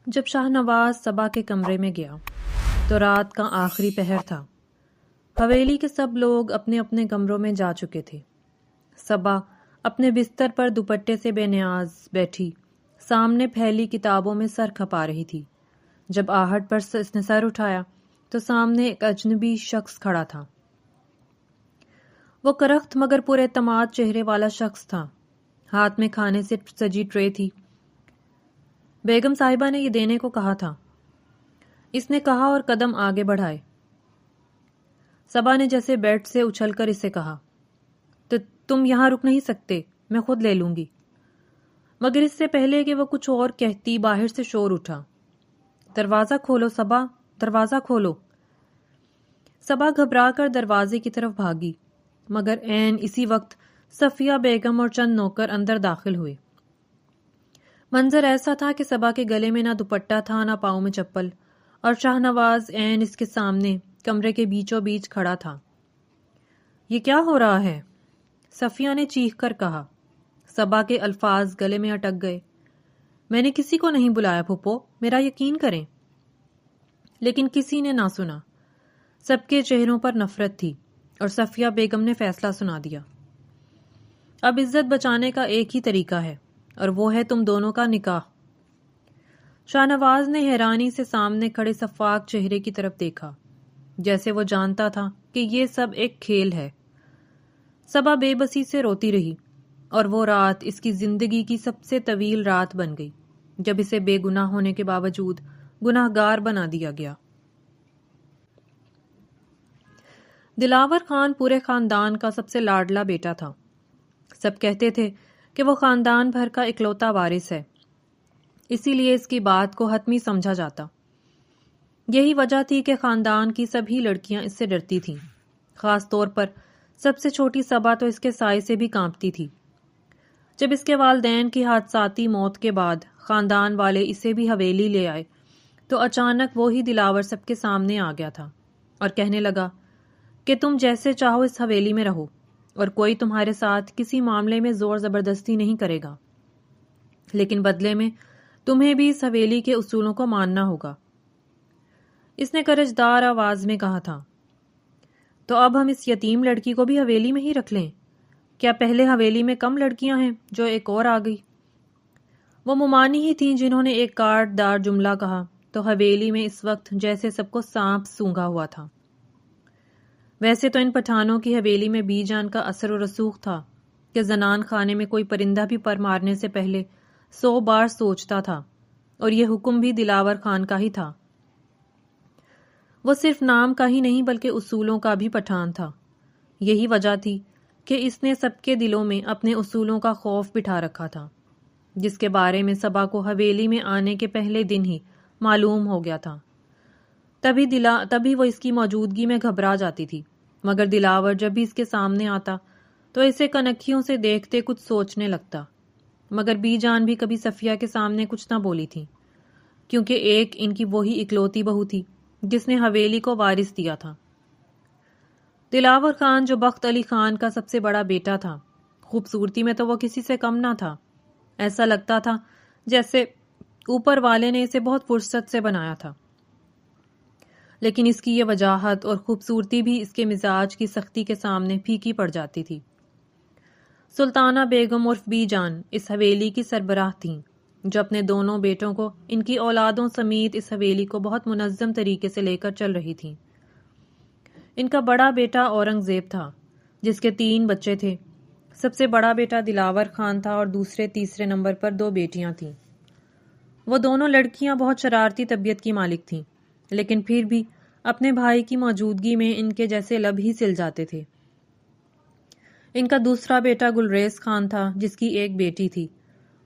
جب شاہ نواز صبا کے کمرے میں گیا تو رات کا آخری پہر تھا۔ حویلی کے سب لوگ اپنے اپنے کمروں میں جا چکے تھے۔ صبا اپنے بستر پر دوپٹے سے بے نیاز بیٹھی سامنے پھیلی کتابوں میں سر کھپا رہی تھی۔ جب آہٹ پر اس نے سر اٹھایا تو سامنے ایک اجنبی شخص کھڑا تھا۔ وہ کرخت مگر پر اعتماد چہرے والا شخص تھا۔ ہاتھ میں کھانے سے سجی ٹرے تھی۔ بیگم صاحبہ نے یہ دینے کو کہا تھا، اس نے کہا اور قدم آگے بڑھائے۔ صبا نے جیسے بیڈ سے اچھل کر اسے کہا، تو تم یہاں رک نہیں سکتے، میں خود لے لوں گی۔ مگر اس سے پہلے کہ وہ کچھ اور کہتی باہر سے شور اٹھا، دروازہ کھولو صبا، دروازہ کھولو۔ صبا گھبرا کر دروازے کی طرف بھاگی، مگر عین اسی وقت صفیہ بیگم اور چند نوکر اندر داخل ہوئے۔ منظر ایسا تھا کہ صبا کے گلے میں نہ دوپٹہ تھا نہ پاؤں میں چپل، اور شاہ نواز عین اس کے سامنے کمرے کے بیچوں بیچ کھڑا تھا۔ یہ کیا ہو رہا ہے؟ صفیہ نے چیخ کر کہا۔ صبا کے الفاظ گلے میں اٹک گئے۔ میں نے کسی کو نہیں بلایا پھپھو، میرا یقین کریں۔ لیکن کسی نے نہ سنا۔ سب کے چہروں پر نفرت تھی اور صفیہ بیگم نے فیصلہ سنا دیا۔ اب عزت بچانے کا ایک ہی طریقہ ہے، اور وہ ہے تم دونوں کا نکاح۔ شاہ نواز نے حیرانی سے سامنے کھڑے سفاک چہرے کی طرف دیکھا، جیسے وہ جانتا تھا کہ یہ سب ایک کھیل ہے۔ صبا بے بسی سے روتی رہی، اور وہ رات اس کی زندگی کی سب سے طویل رات بن گئی، جب اسے بے گناہ ہونے کے باوجود گناہ گار بنا دیا گیا۔ دلاور خان پورے خاندان کا سب سے لاڈلا بیٹا تھا۔ سب کہتے تھے کہ وہ خاندان بھر کا اکلوتا وارث ہے، اسی لیے اس کی بات کو حتمی سمجھا جاتا۔ یہی وجہ تھی کہ خاندان کی سبھی لڑکیاں اس سے ڈرتی تھیں، خاص طور پر سب سے چھوٹی صبا تو اس کے سائے سے بھی کانپتی تھی۔ جب اس کے والدین کی حادثاتی موت کے بعد خاندان والے اسے بھی حویلی لے آئے تو اچانک وہی دلاور سب کے سامنے آ گیا تھا اور کہنے لگا کہ تم جیسے چاہو اس حویلی میں رہو، اور کوئی تمہارے ساتھ کسی معاملے میں زور زبردستی نہیں کرے گا، لیکن بدلے میں تمہیں بھی اس حویلی کے اصولوں کو ماننا ہوگا۔ اس نے کرجدار آواز میں کہا تھا، تو اب ہم اس یتیم لڑکی کو بھی حویلی میں ہی رکھ لیں؟ کیا پہلے حویلی میں کم لڑکیاں ہیں جو ایک اور آ گئی؟ وہ ممانی ہی تھیں جنہوں نے ایک کاٹ دار جملہ کہا تو حویلی میں اس وقت جیسے سب کو سانپ سونگھا ہوا تھا۔ ویسے تو ان پٹھانوں کی حویلی میں بی جان کا اثر و رسوخ تھا کہ زنان خانے میں کوئی پرندہ بھی پر مارنے سے پہلے 100 بار سوچتا تھا، اور یہ حکم بھی دلاور خان کا ہی تھا۔ وہ صرف نام کا ہی نہیں بلکہ اصولوں کا بھی پٹھان تھا۔ یہی وجہ تھی کہ اس نے سب کے دلوں میں اپنے اصولوں کا خوف بٹھا رکھا تھا، جس کے بارے میں صبا کو حویلی میں آنے کے پہلے دن ہی معلوم ہو گیا تھا۔ تبھی وہ اس کی موجودگی میں گھبرا جاتی تھی، مگر دلاور جب بھی اس کے سامنے آتا تو اسے کنکھیوں سے دیکھتے کچھ سوچنے لگتا۔ مگر بی جان بھی کبھی صفیہ کے سامنے کچھ نہ بولی تھی، کیونکہ ایک ان کی وہی اکلوتی بہو تھی جس نے حویلی کو وارث دیا تھا۔ دلاور خان جو بخت علی خان کا سب سے بڑا بیٹا تھا، خوبصورتی میں تو وہ کسی سے کم نہ تھا۔ ایسا لگتا تھا جیسے اوپر والے نے اسے بہت فرصت سے بنایا تھا، لیکن اس کی یہ وجاہت اور خوبصورتی بھی اس کے مزاج کی سختی کے سامنے پھیکی پڑ جاتی تھی۔ سلطانہ بیگم عرف بی جان اس حویلی کی سربراہ تھیں، جو اپنے دونوں بیٹوں کو ان کی اولادوں سمیت اس حویلی کو بہت منظم طریقے سے لے کر چل رہی تھیں۔ ان کا بڑا بیٹا اورنگزیب تھا، جس کے 3 بچے تھے۔ سب سے بڑا بیٹا دلاور خان تھا اور دوسرے تیسرے نمبر پر 2 بیٹیاں تھیں۔ وہ دونوں لڑکیاں بہت شرارتی طبیعت کی مالک تھیں، لیکن پھر بھی اپنے بھائی کی موجودگی میں ان کے جیسے لب ہی سل جاتے تھے۔ ان کا دوسرا بیٹا گلریز خان تھا، جس کی 1 بیٹی تھی،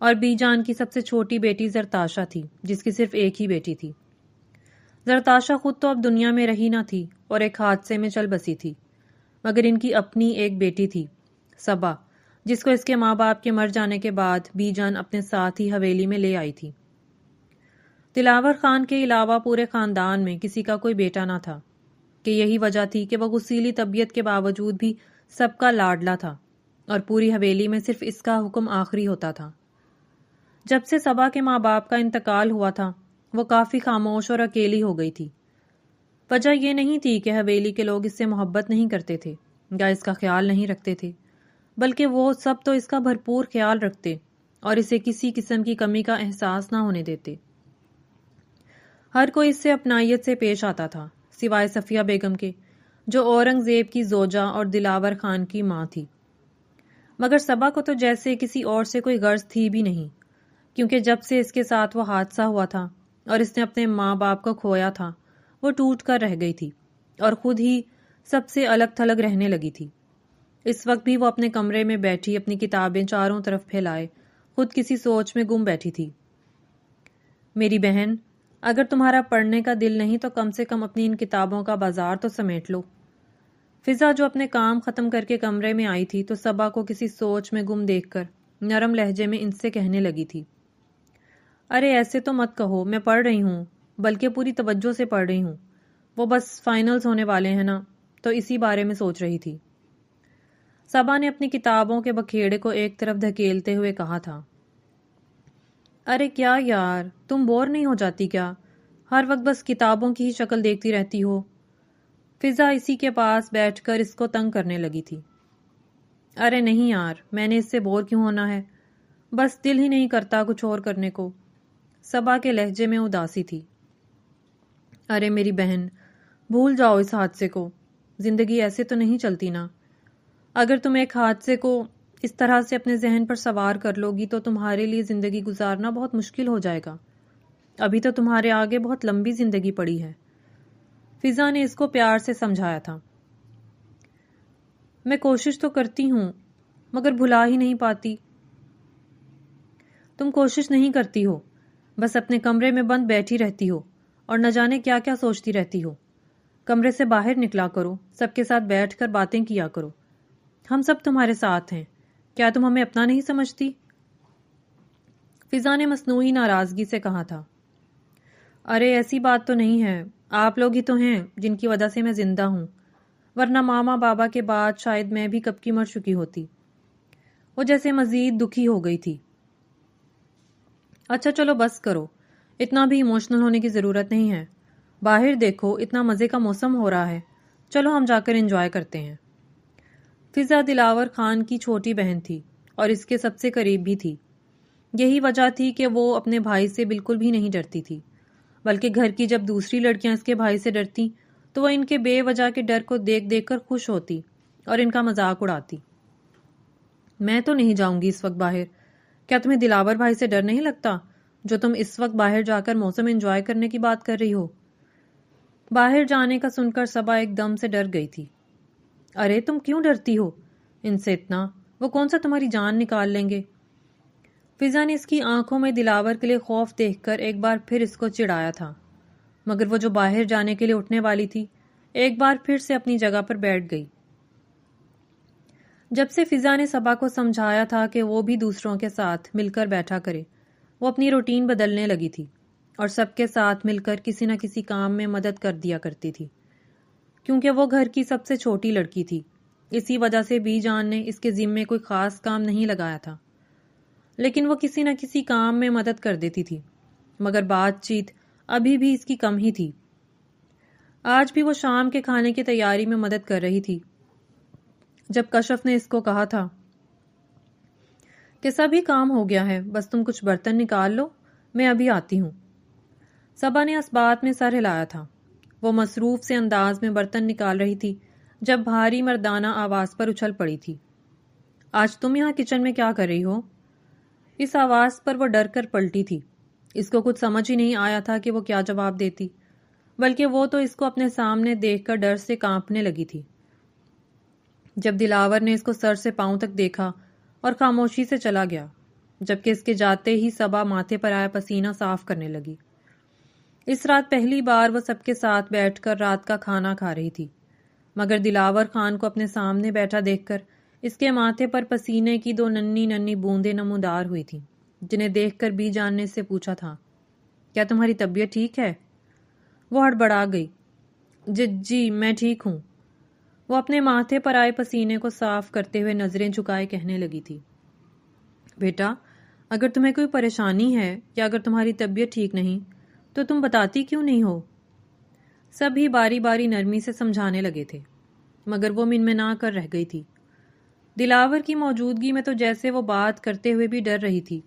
اور بی جان کی سب سے چھوٹی بیٹی زرتاشا تھی، جس کی صرف 1 ہی بیٹی تھی۔ زرتاشا خود تو اب دنیا میں رہی نہ تھی اور ایک حادثے میں چل بسی تھی، مگر ان کی اپنی 1 بیٹی تھی، صبا، جس کو اس کے ماں باپ کے مر جانے کے بعد بی جان اپنے ساتھ ہی حویلی میں لے آئی تھی۔ دلاور خان کے علاوہ پورے خاندان میں کسی کا کوئی بیٹا نہ تھا، کہ یہی وجہ تھی کہ وہ غصیلی طبیعت کے باوجود بھی سب کا لاڈلا تھا، اور پوری حویلی میں صرف اس کا حکم آخری ہوتا تھا۔ جب سے صبا کے ماں باپ کا انتقال ہوا تھا، وہ کافی خاموش اور اکیلی ہو گئی تھی۔ وجہ یہ نہیں تھی کہ حویلی کے لوگ اس سے محبت نہیں کرتے تھے یا اس کا خیال نہیں رکھتے تھے، بلکہ وہ سب تو اس کا بھرپور خیال رکھتے اور اسے کسی قسم کی کمی کا احساس نہ ہونے دیتے۔ ہر کوئی اس سے اپنائیت سے پیش آتا تھا، سوائے صفیہ بیگم کے، جو اورنگ زیب کی زوجہ اور دلاور خان کی ماں تھی۔ مگر صبا کو تو جیسے کسی اور سے کوئی غرض تھی بھی نہیں، کیونکہ جب سے اس کے ساتھ وہ حادثہ ہوا تھا اور اس نے اپنے ماں باپ کو کھویا تھا، وہ ٹوٹ کر رہ گئی تھی اور خود ہی سب سے الگ تھلگ رہنے لگی تھی۔ اس وقت بھی وہ اپنے کمرے میں بیٹھی اپنی کتابیں چاروں طرف پھیلائے خود کسی سوچ میں گم بیٹھی تھی۔ میری بہن، اگر تمہارا پڑھنے کا دل نہیں تو کم سے کم اپنی ان کتابوں کا بازار تو سمیٹ لو۔ فضا جو اپنے کام ختم کر کے کمرے میں آئی تھی تو صبا کو کسی سوچ میں گم دیکھ کر نرم لہجے میں ان سے کہنے لگی تھی، ارے ایسے تو مت کہو، میں پڑھ رہی ہوں، بلکہ پوری توجہ سے پڑھ رہی ہوں۔ وہ بس فائنلز ہونے والے ہیں نا، تو اسی بارے میں سوچ رہی تھی۔ صبا نے اپنی کتابوں کے بکھیڑے کو ایک طرف دھکیلتے ہوئے کہا تھا، ارے کیا یار، تم بور نہیں ہو جاتی کیا؟ ہر وقت بس کتابوں کی ہی شکل دیکھتی رہتی ہو۔ فضا اسی کے پاس بیٹھ کر اس کو تنگ کرنے لگی تھی۔ ارے نہیں یار، میں نے اس سے بور کیوں ہونا ہے، بس دل ہی نہیں کرتا کچھ اور کرنے کو۔ صبا کے لہجے میں اداسی تھی۔ ارے میری بہن، بھول جاؤ اس حادثے کو، زندگی ایسے تو نہیں چلتی نا۔ اگر تم ایک حادثے کو اس طرح سے اپنے ذہن پر سوار کر لو گی تو تمہارے لیے زندگی گزارنا بہت مشکل ہو جائے گا۔ ابھی تو تمہارے آگے بہت لمبی زندگی پڑی ہے۔ فضا نے اس کو پیار سے سمجھایا تھا۔ میں کوشش تو کرتی ہوں مگر بھلا ہی نہیں پاتی۔ تم کوشش نہیں کرتی ہو، بس اپنے کمرے میں بند بیٹھی رہتی ہو اور نہ جانے کیا کیا سوچتی رہتی ہو۔ کمرے سے باہر نکلا کرو، سب کے ساتھ بیٹھ کر باتیں کیا کرو۔ ہم سب تمہارے ساتھ ہیں، کیا تم ہمیں اپنا نہیں سمجھتی؟ فضا نے مصنوعی ناراضگی سے کہا تھا، ارے ایسی بات تو نہیں ہے، آپ لوگ ہی تو ہیں جن کی وجہ سے میں زندہ ہوں، ورنہ ماما بابا کے بعد شاید میں بھی کب کی مر چکی ہوتی۔ وہ جیسے مزید دکھی ہو گئی تھی۔ اچھا چلو بس کرو، اتنا بھی ایموشنل ہونے کی ضرورت نہیں ہے۔ باہر دیکھو، اتنا مزے کا موسم ہو رہا ہے، چلو ہم جا کر انجوائے کرتے ہیں۔ فضا دلاور خان کی چھوٹی بہن تھی اور اس کے سب سے قریب بھی تھی۔ یہی وجہ تھی کہ وہ اپنے بھائی سے بالکل بھی نہیں ڈرتی تھی، بلکہ گھر کی جب دوسری لڑکیاں اس کے بھائی سے ڈرتی تو وہ ان کے بے وجہ کے ڈر کو دیکھ دیکھ کر خوش ہوتی اور ان کا مذاق اڑاتی۔ میں تو نہیں جاؤں گی اس وقت باہر، کیا تمہیں دلاور بھائی سے ڈر نہیں لگتا جو تم اس وقت باہر جا کر موسم انجوائے کرنے کی بات کر رہی ہو؟ باہر جانے کا سن کر صبا ایک دم سے ڈر گئی تھی۔ ارے تم کیوں ڈرتی ہو ان سے اتنا؟ وہ کون سا تمہاری جان نکال لیں گے؟ فضا نے اس کی آنکھوں میں دلاور کے لیے خوف دیکھ کر ایک بار پھر اس کو چڑھایا تھا، مگر وہ جو باہر جانے کے لیے اٹھنے والی تھی ایک بار پھر سے اپنی جگہ پر بیٹھ گئی۔ جب سے فضا نے صبا کو سمجھایا تھا کہ وہ بھی دوسروں کے ساتھ مل کر بیٹھا کرے، وہ اپنی روٹین بدلنے لگی تھی اور سب کے ساتھ مل کر کسی نہ کسی کام میں مدد کر دیا کرتی تھی۔ کیونکہ وہ گھر کی سب سے چھوٹی لڑکی تھی، اسی وجہ سے بی جان نے اس کے ذمے کوئی خاص کام نہیں لگایا تھا، لیکن وہ کسی نہ کسی کام میں مدد کر دیتی تھی، مگر بات چیت ابھی بھی اس کی کم ہی تھی۔ آج بھی وہ شام کے کھانے کی تیاری میں مدد کر رہی تھی جب کشف نے اس کو کہا تھا کہ سبھی کام ہو گیا ہے، بس تم کچھ برتن نکال لو، میں ابھی آتی ہوں۔ صبا نے اس بات میں سر ہلایا تھا۔ وہ مصروف سے انداز میں برتن نکال رہی تھی جب بھاری مردانہ آواز پر اچھل پڑی تھی۔ آج تم یہاں کچن میں کیا کر رہی ہو؟ اس آواز پر وہ ڈر کر پلٹی تھی۔ اس کو کچھ سمجھ ہی نہیں آیا تھا کہ وہ کیا جواب دیتی، بلکہ وہ تو اس کو اپنے سامنے دیکھ کر ڈر سے کانپنے لگی تھی۔ جب دلاور نے اس کو سر سے پاؤں تک دیکھا اور خاموشی سے چلا گیا، جبکہ اس کے جاتے ہی صبا ماتھے پر آیا پسینہ صاف کرنے لگی۔ اس رات پہلی بار وہ سب کے ساتھ بیٹھ کر رات کا کھانا کھا رہی تھی، مگر دلاور خان کو اپنے سامنے بیٹھا دیکھ کر اس کے ماتھے پر پسینے کی دو ننھی ننھی بوندیں نمودار ہوئی تھیں، جنہیں دیکھ کر بی جان نے اس سے پوچھا تھا، کیا تمہاری طبیعت ٹھیک ہے؟ وہ ہڑبڑا گئی۔ جی میں ٹھیک ہوں۔ وہ اپنے ماتھے پر آئے پسینے کو صاف کرتے ہوئے نظریں جھکائے کہنے لگی تھی، بیٹا اگر تمہیں کوئی پریشانی ہے یا اگر تمہاری طبیعت ٹھیک نہیں تو تم بتاتی کیوں نہیں ہو؟ سبھی باری باری نرمی سے سمجھانے لگے تھے، مگر وہ منمنا کر رہ گئی تھی۔ دلاور کی موجودگی میں تو جیسے وہ بات کرتے ہوئے بھی ڈر رہی تھی،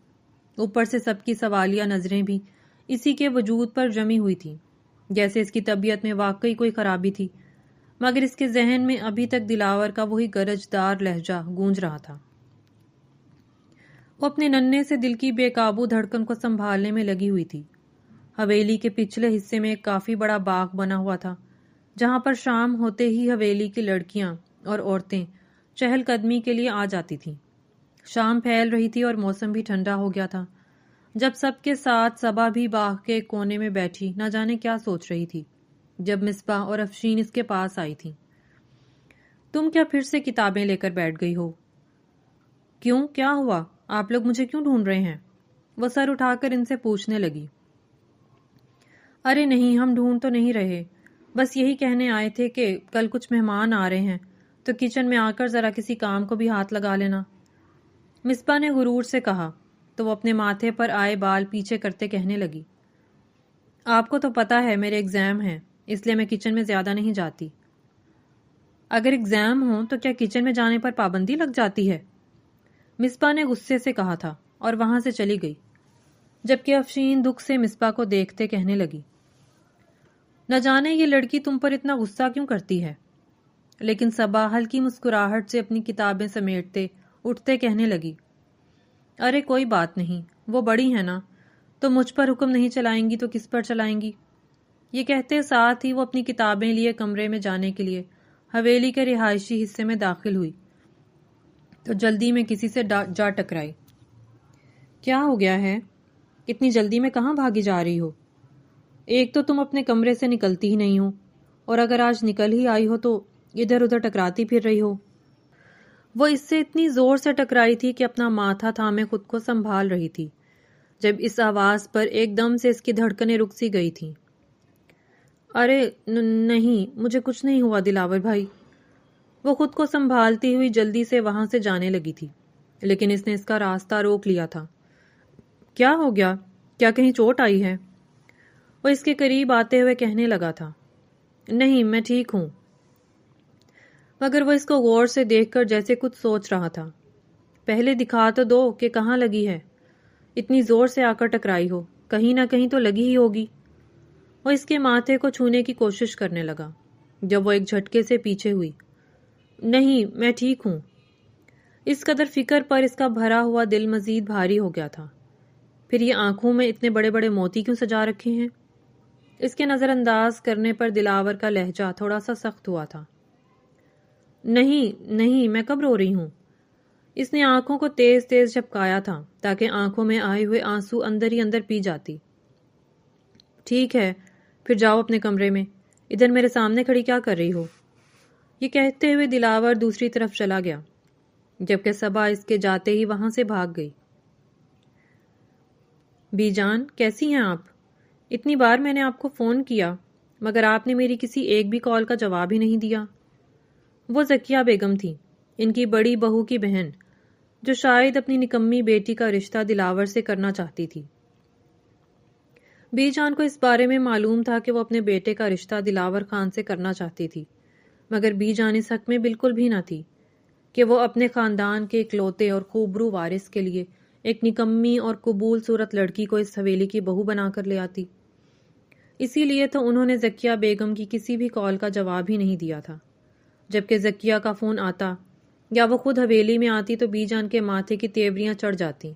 اوپر سے سب کی سوالیہ نظریں بھی اسی کے وجود پر جمی ہوئی تھی، جیسے اس کی طبیعت میں واقعی کوئی خرابی تھی، مگر اس کے ذہن میں ابھی تک دلاور کا وہی گرجدار لہجہ گونج رہا تھا۔ وہ اپنے ننھے سے دل کی بے قابو دھڑکن کو سنبھالنے میں لگی ہوئی تھی۔ حویلی کے پچھلے حصے میں ایک کافی بڑا باغ بنا ہوا تھا، جہاں پر شام ہوتے ہی حویلی کی لڑکیاں اور عورتیں چہل قدمی کے لیے آ جاتی تھیں۔ شام پھیل رہی تھی اور موسم بھی ٹھنڈا ہو گیا تھا، جب سب کے ساتھ صبا بھی باغ کے ایک کونے میں بیٹھی نہ جانے کیا سوچ رہی تھی، جب مصباح اور افشین اس کے پاس آئی تھی۔ تم کیا پھر سے کتابیں لے کر بیٹھ گئی ہو؟ کیوں، کیا ہوا؟ آپ لوگ مجھے کیوں ڈھونڈ رہے ہیں؟ وہ سر اٹھا کر ان سے پوچھنے لگی۔ ارے نہیں، ہم ڈھونڈ تو نہیں رہے، بس یہی کہنے آئے تھے کہ کل کچھ مہمان آ رہے ہیں تو کچن میں آ کر ذرا کسی کام کو بھی ہاتھ لگا لینا۔ مصباح نے غرور سے کہا تو وہ اپنے ماتھے پر آئے بال پیچھے کرتے کہنے لگی، آپ کو تو پتا ہے میرے ایگزام ہیں، اس لیے میں کچن میں زیادہ نہیں جاتی۔ اگر ایگزام ہوں تو کیا کچن میں جانے پر پابندی لگ جاتی ہے؟ مصباح نے غصے سے کہا تھا اور وہاں سے چلی گئی، جبکہ افشین دکھ سے مصباح کو دیکھتے کہنے لگی، نہ جانے یہ لڑکی تم پر اتنا غصہ کیوں کرتی ہے؟ لیکن صبا ہلکی مسکراہٹ سے اپنی کتابیں سمیٹتے اٹھتے کہنے لگی، ارے کوئی بات نہیں، وہ بڑی ہے نا، تو مجھ پر حکم نہیں چلائیں گی تو کس پر چلائیں گی؟ یہ کہتے ساتھ ہی وہ اپنی کتابیں لیے کمرے میں جانے کے لیے حویلی کے رہائشی حصے میں داخل ہوئی تو جلدی میں کسی سے جا ٹکرائی۔ کیا ہو گیا ہے؟ اتنی جلدی میں کہاں بھاگی جا رہی ہو؟ ایک تو تم اپنے کمرے سے نکلتی ہی نہیں ہو، اور اگر آج نکل ہی آئی ہو تو ادھر ادھر ٹکراتی پھر رہی ہو۔ وہ اس سے اتنی زور سے ٹکرائی تھی کہ اپنا ماتھا تھامے خود کو سنبھال رہی تھی، جب اس آواز پر ایک دم سے اس کی دھڑکنیں رک سی گئی تھیں۔ ارے نہیں، مجھے کچھ نہیں ہوا دلاور بھائی۔ وہ خود کو سنبھالتی ہوئی جلدی سے وہاں سے جانے لگی تھی، لیکن اس نے اس کا راستہ روک لیا تھا۔ کیا ہو گیا؟ کیا کہیں چوٹ آئی ہے؟ وہ اس کے قریب آتے ہوئے کہنے لگا تھا۔ نہیں، میں ٹھیک ہوں۔ مگر وہ اس کو غور سے دیکھ کر جیسے کچھ سوچ رہا تھا۔ پہلے دکھا تو دو کہ کہاں لگی ہے، اتنی زور سے آ کر ٹکرائی ہو، کہیں نہ کہیں تو لگی ہی ہوگی۔ وہ اس کے ماتھے کو چھونے کی کوشش کرنے لگا، جب وہ ایک جھٹکے سے پیچھے ہوئی۔ نہیں، میں ٹھیک ہوں۔ اس قدر فکر پر اس کا بھرا ہوا دل مزید بھاری ہو گیا تھا۔ پھر یہ آنکھوں میں اتنے بڑے بڑے موتی کیوں سجا رکھے ہیں؟ اس کے نظر انداز کرنے پر دلاور کا لہجہ تھوڑا سا سخت ہوا تھا۔ نہیں، میں کب رو رہی ہوں؟ اس نے آنکھوں کو تیز تیز جھپکایا تھا تاکہ آنکھوں میں آئے ہوئے آنسو اندر ہی اندر پی جاتی۔ ٹھیک ہے، پھر جاؤ اپنے کمرے میں، ادھر میرے سامنے کھڑی کیا کر رہی ہو؟ یہ کہتے ہوئے دلاور دوسری طرف چلا گیا، جبکہ صبا اس کے جاتے ہی وہاں سے بھاگ گئی۔ بی جان، کیسی ہیں آپ؟ اتنی بار میں نے آپ کو فون کیا، مگر آپ نے میری کسی ایک بھی کال کا جواب ہی نہیں دیا۔ وہ ذکیہ بیگم تھی، ان کی بڑی بہو کی بہن، جو شاید اپنی نکمی بیٹی کا رشتہ دلاور سے کرنا چاہتی تھی۔ بی جان کو اس بارے میں معلوم تھا کہ وہ اپنے بیٹے کا رشتہ دلاور خان سے کرنا چاہتی تھی، مگر بی جان اس حق میں بالکل بھی نہ تھی کہ وہ اپنے خاندان کے اکلوتے اور خوبرو وارث کے لیے ایک نکمی اور قبول صورت لڑکی کو اس حویلی کی بہو بنا کر لے آتی۔ اسی لیے تو انہوں نے ذکیہ بیگم کی کسی بھی کال کا جواب ہی نہیں دیا تھا۔ جبکہ ذکیہ کا فون آتا یا وہ خود حویلی میں آتی تو بی جان کے ماتھے کی تیوریاں چڑھ جاتی۔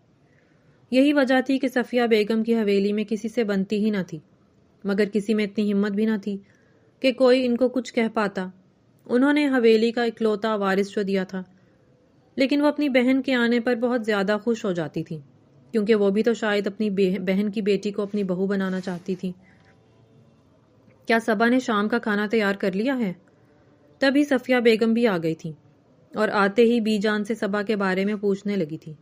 یہی وجہ تھی کہ صفیہ بیگم کی حویلی میں کسی سے بنتی ہی نہ تھی، مگر کسی میں اتنی ہمت بھی نہ تھی کہ کوئی ان کو کچھ کہہ پاتا۔ انہوں نے حویلی کا اکلوتا وارث جو دیا تھا، لیکن وہ اپنی بہن کے آنے پر بہت زیادہ خوش ہو جاتی تھی، کیونکہ وہ بھی تو شاید اپنی بہن کی بیٹی کو اپنی بہو بنانا چاہتی تھی۔ کیا صبا نے شام کا کھانا تیار کر لیا ہے؟ تبھی صفیہ بیگم بھی آ گئی تھی اور آتے ہی بی جان سے صبا کے بارے میں پوچھنے لگی تھی۔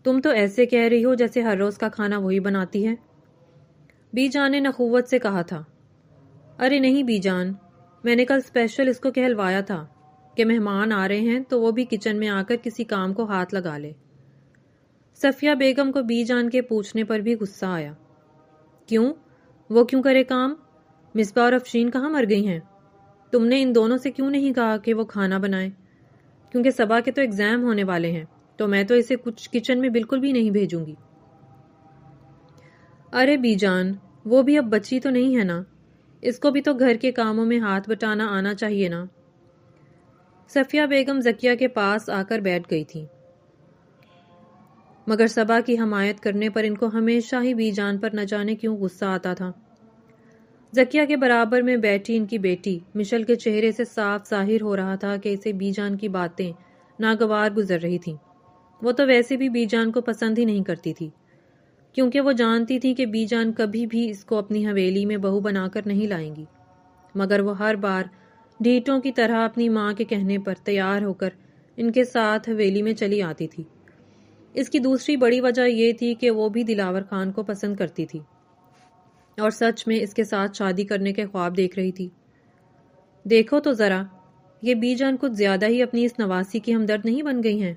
تم تو ایسے کہہ رہی ہو جیسے ہر روز کا کھانا وہی بناتی ہے۔ بی جان نے نخوت سے کہا تھا۔ ارے نہیں بی جان، میں نے کل اسپیشل اس کو کہلوایا تھا کہ مہمان آ رہے ہیں تو وہ بھی کچن میں آ کر کسی کام کو ہاتھ لگا لے۔ صفیہ بیگم کو بی جان کے پوچھنے پر بھی غصہ آیا۔ کیوں؟ وہ کیوں کرے کام؟ مصباح اور افشین کہاں مر گئی ہیں؟ تم نے ان دونوں سے کیوں نہیں کہا کہ وہ کھانا بنائیں؟ کیونکہ صبا کے تو ایگزام ہونے والے ہیں، تو میں تو اسے کچھ کچن میں بالکل بھی نہیں بھیجوں گی۔ ارے بی جان، وہ بھی اب بچی تو نہیں ہے نا، اس کو بھی تو گھر کے کاموں میں ہاتھ بٹانا آنا چاہیے نا۔ صفیہ بیگم زکیہ کے پاس آ کر بیٹھ گئی تھی، مگر صبا کی حمایت کرنے پر ان کو ہمیشہ ہی بی جان پر نہ جانے کیوں غصہ آتا تھا۔ زکیہ کے برابر میں بیٹھی ان کی بیٹی مشل کے چہرے سے صاف ظاہر ہو رہا تھا کہ اسے بی جان کی باتیں ناگوار گزر رہی تھیں۔ وہ تو ویسے بھی بی جان کو پسند ہی نہیں کرتی تھی، کیونکہ وہ جانتی تھی کہ بی جان کبھی بھی اس کو اپنی حویلی میں بہو بنا کر نہیں لائیں گی، مگر وہ ہر بار ڈھیٹوں کی طرح اپنی ماں کے کہنے پر تیار ہو کر ان کے ساتھ حویلی میں چلی آتی تھی۔ اس کی دوسری بڑی وجہ یہ تھی کہ وہ بھی دلاور خان کو پسند کرتی تھی اور سچ میں اس کے ساتھ شادی کرنے کے خواب دیکھ رہی تھی۔ دیکھو تو ذرا، یہ بی جان کچھ زیادہ ہی اپنی اس نواسی کی ہمدرد نہیں بن گئی ہیں؟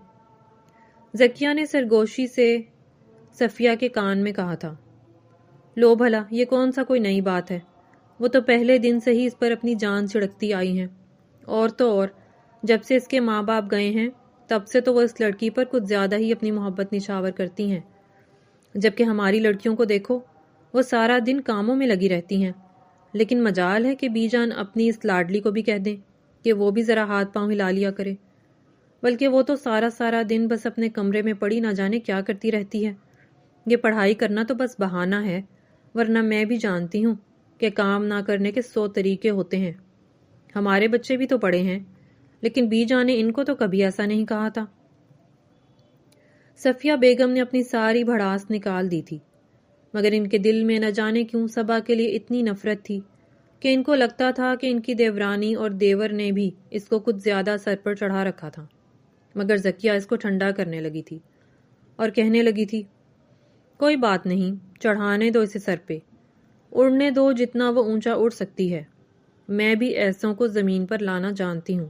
زکیہ نے سرگوشی سے صفیہ کے کان میں کہا تھا۔ لو بھلا، یہ کون سا کوئی نئی بات ہے؟ وہ تو پہلے دن سے ہی اس پر اپنی جان چھڑکتی آئی ہیں، اور تو اور جب سے اس کے ماں باپ گئے ہیں تب سے تو وہ اس لڑکی پر کچھ زیادہ ہی اپنی محبت نچھاور کرتی ہیں، جبکہ ہماری لڑکیوں کو دیکھو، وہ سارا دن کاموں میں لگی رہتی ہیں، لیکن مجال ہے کہ بی جان اپنی اس لاڈلی کو بھی کہہ دیں کہ وہ بھی ذرا ہاتھ پاؤں ہلا لیا کرے، بلکہ وہ تو سارا دن بس اپنے کمرے میں پڑی نہ جانے کیا کرتی رہتی ہے۔ یہ پڑھائی کرنا تو بس بہانہ ہے، ورنہ میں بھی جانتی ہوں کہ کام نہ کرنے کے 100 طریقے ہوتے ہیں۔ ہمارے بچے بھی تو پڑھے ہیں، لیکن بی جان نے ان کو تو کبھی ایسا نہیں کہا تھا۔ صفیہ بیگم نے اپنی ساری بھڑاس نکال دی تھی، مگر ان کے دل میں نہ جانے کیوں صبا کے لیے اتنی نفرت تھی کہ ان کو لگتا تھا کہ ان کی دیورانی اور دیور نے بھی اس کو کچھ زیادہ سر پر چڑھا رکھا تھا۔ مگر زکیہ اس کو ٹھنڈا کرنے لگی تھی اور کہنے لگی تھی، کوئی بات نہیں، چڑھانے دو اسے سر پہ، اڑنے دو جتنا وہ اونچا اڑ سکتی ہے، میں بھی ایسوں کو زمین پر لانا جانتی ہوں۔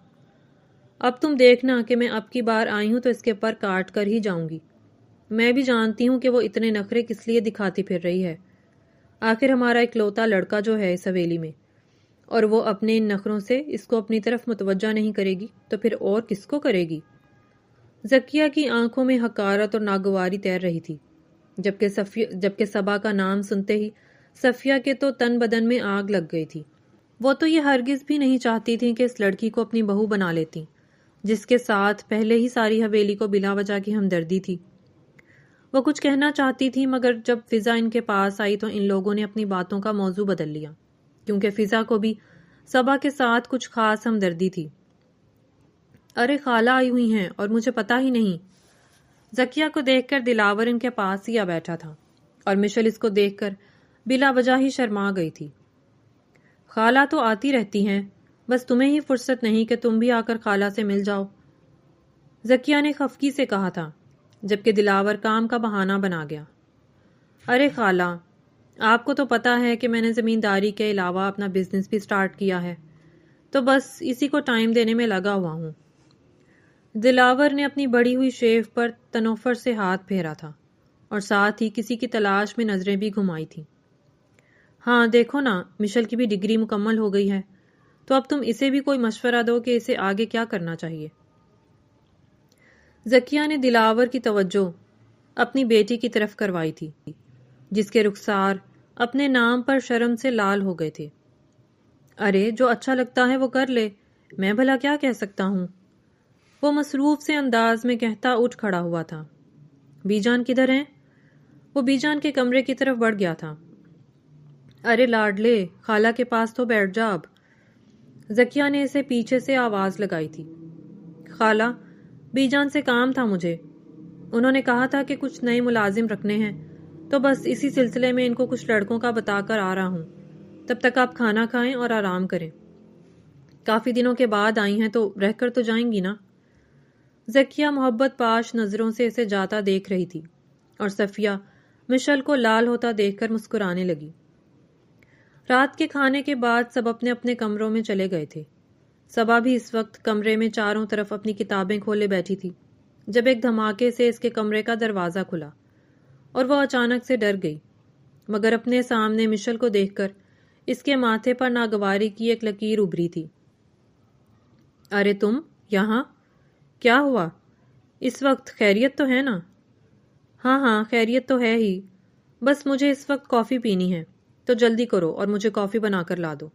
اب تم دیکھنا کہ میں اب کی بار آئی ہوں تو اس کے پر کاٹ کر ہی جاؤں گی۔ میں بھی جانتی ہوں کہ وہ اتنے نخرے کس لیے دکھاتی پھر رہی ہے، آخر ہمارا اکلوتا لڑکا جو ہے اس حویلی میں، اور وہ اپنے ان نخروں سے اس کو اپنی طرف متوجہ نہیں کرے گی تو پھر اور کس کو کرے گی؟ زکیہ کی آنکھوں میں حقارت اور ناگواری تیر رہی تھی، جبکہ صبا کا نام سنتے ہی صفیہ کے تو تن بدن میں آگ لگ گئی تھی۔ وہ تو یہ ہرگز بھی نہیں چاہتی تھی کہ اس لڑکی کو اپنی بہو بنا لیتی، جس کے ساتھ پہلے ہی ساری حویلی کو بلا وجہ کی ہمدردی تھی۔ وہ کچھ کہنا چاہتی تھی، مگر جب فضا ان کے پاس آئی تو ان لوگوں نے اپنی باتوں کا موضوع بدل لیا، کیونکہ فضا کو بھی صبا کے ساتھ کچھ خاص ہمدردی تھی۔ ارے خالہ آئی ہوئی ہیں اور مجھے پتا ہی نہیں۔ زکیہ کو دیکھ کر دلاور ان کے پاس ہی آ بیٹھا تھا اور مشل اس کو دیکھ کر بلا وجہ ہی شرما گئی تھی۔ خالہ تو آتی رہتی ہیں، بس تمہیں ہی فرصت نہیں کہ تم بھی آ کر خالہ سے مل جاؤ، زکیہ نے خفگی سے کہا تھا، جبکہ دلاور کام کا بہانہ بنا گیا۔ ارے خالہ، آپ کو تو پتا ہے کہ میں نے زمینداری کے علاوہ اپنا بزنس بھی سٹارٹ کیا ہے، تو بس اسی کو ٹائم دینے میں لگا ہوا ہوں۔ دلاور نے اپنی بڑھی ہوئی شیف پر تنوفر سے ہاتھ پھیرا تھا اور ساتھ ہی کسی کی تلاش میں نظریں بھی گھمائی تھیں۔ ہاں دیکھو نا، مشل کی بھی ڈگری مکمل ہو گئی ہے، تو اب تم اسے بھی کوئی مشورہ دو کہ اسے آگے کیا کرنا چاہیے۔ زکیہ نے دلاور کی توجہ اپنی بیٹی کی طرف کروائی تھی، جس کے رخسار اپنے نام پر شرم سے لال ہو گئے تھے۔ ارے جو اچھا لگتا ہے وہ کر لے، میں بھلا کیا کہہ سکتا ہوں؟ وہ مصروف سے انداز میں کہتا اٹھ کھڑا ہوا تھا۔ بی جان کدھر ہیں؟ وہ بی جان کے کمرے کی طرف بڑھ گیا تھا۔ ارے لاڈلے، خالہ کے پاس تو بیٹھ جا اب، زکیہ نے اسے پیچھے سے آواز لگائی تھی۔ خالہ، بی جان سے کام تھا مجھے، انہوں نے کہا تھا کہ کچھ نئے ملازم رکھنے ہیں، تو بس اسی سلسلے میں ان کو کچھ لڑکوں کا بتا کر آ رہا ہوں، تب تک آپ کھانا کھائیں اور آرام کریں۔ کافی دنوں کے بعد آئی ہیں تو رہ کر تو جائیں گی نا؟ زکیہ محبت پاش نظروں سے اسے جاتا دیکھ رہی تھی اور صفیہ مشل کو لال ہوتا دیکھ کر مسکرانے لگی۔ رات کے کھانے کے بعد سب اپنے اپنے کمروں میں چلے گئے تھے۔ صبا بھی اس وقت کمرے میں چاروں طرف اپنی کتابیں کھولے بیٹھی تھی، جب ایک دھماکے سے اس کے کمرے کا دروازہ کھلا اور وہ اچانک سے ڈر گئی۔ مگر اپنے سامنے مشل کو دیکھ کر اس کے ماتھے پر ناگواری کی ایک لکیر ابھری تھی۔ ارے تم یہاں؟ کیا ہوا؟ اس وقت خیریت تو ہے نا؟ ہاں ہاں خیریت تو ہے ہی، بس مجھے اس وقت کافی پینی ہے، تو جلدی کرو اور مجھے کافی بنا کر لا دو۔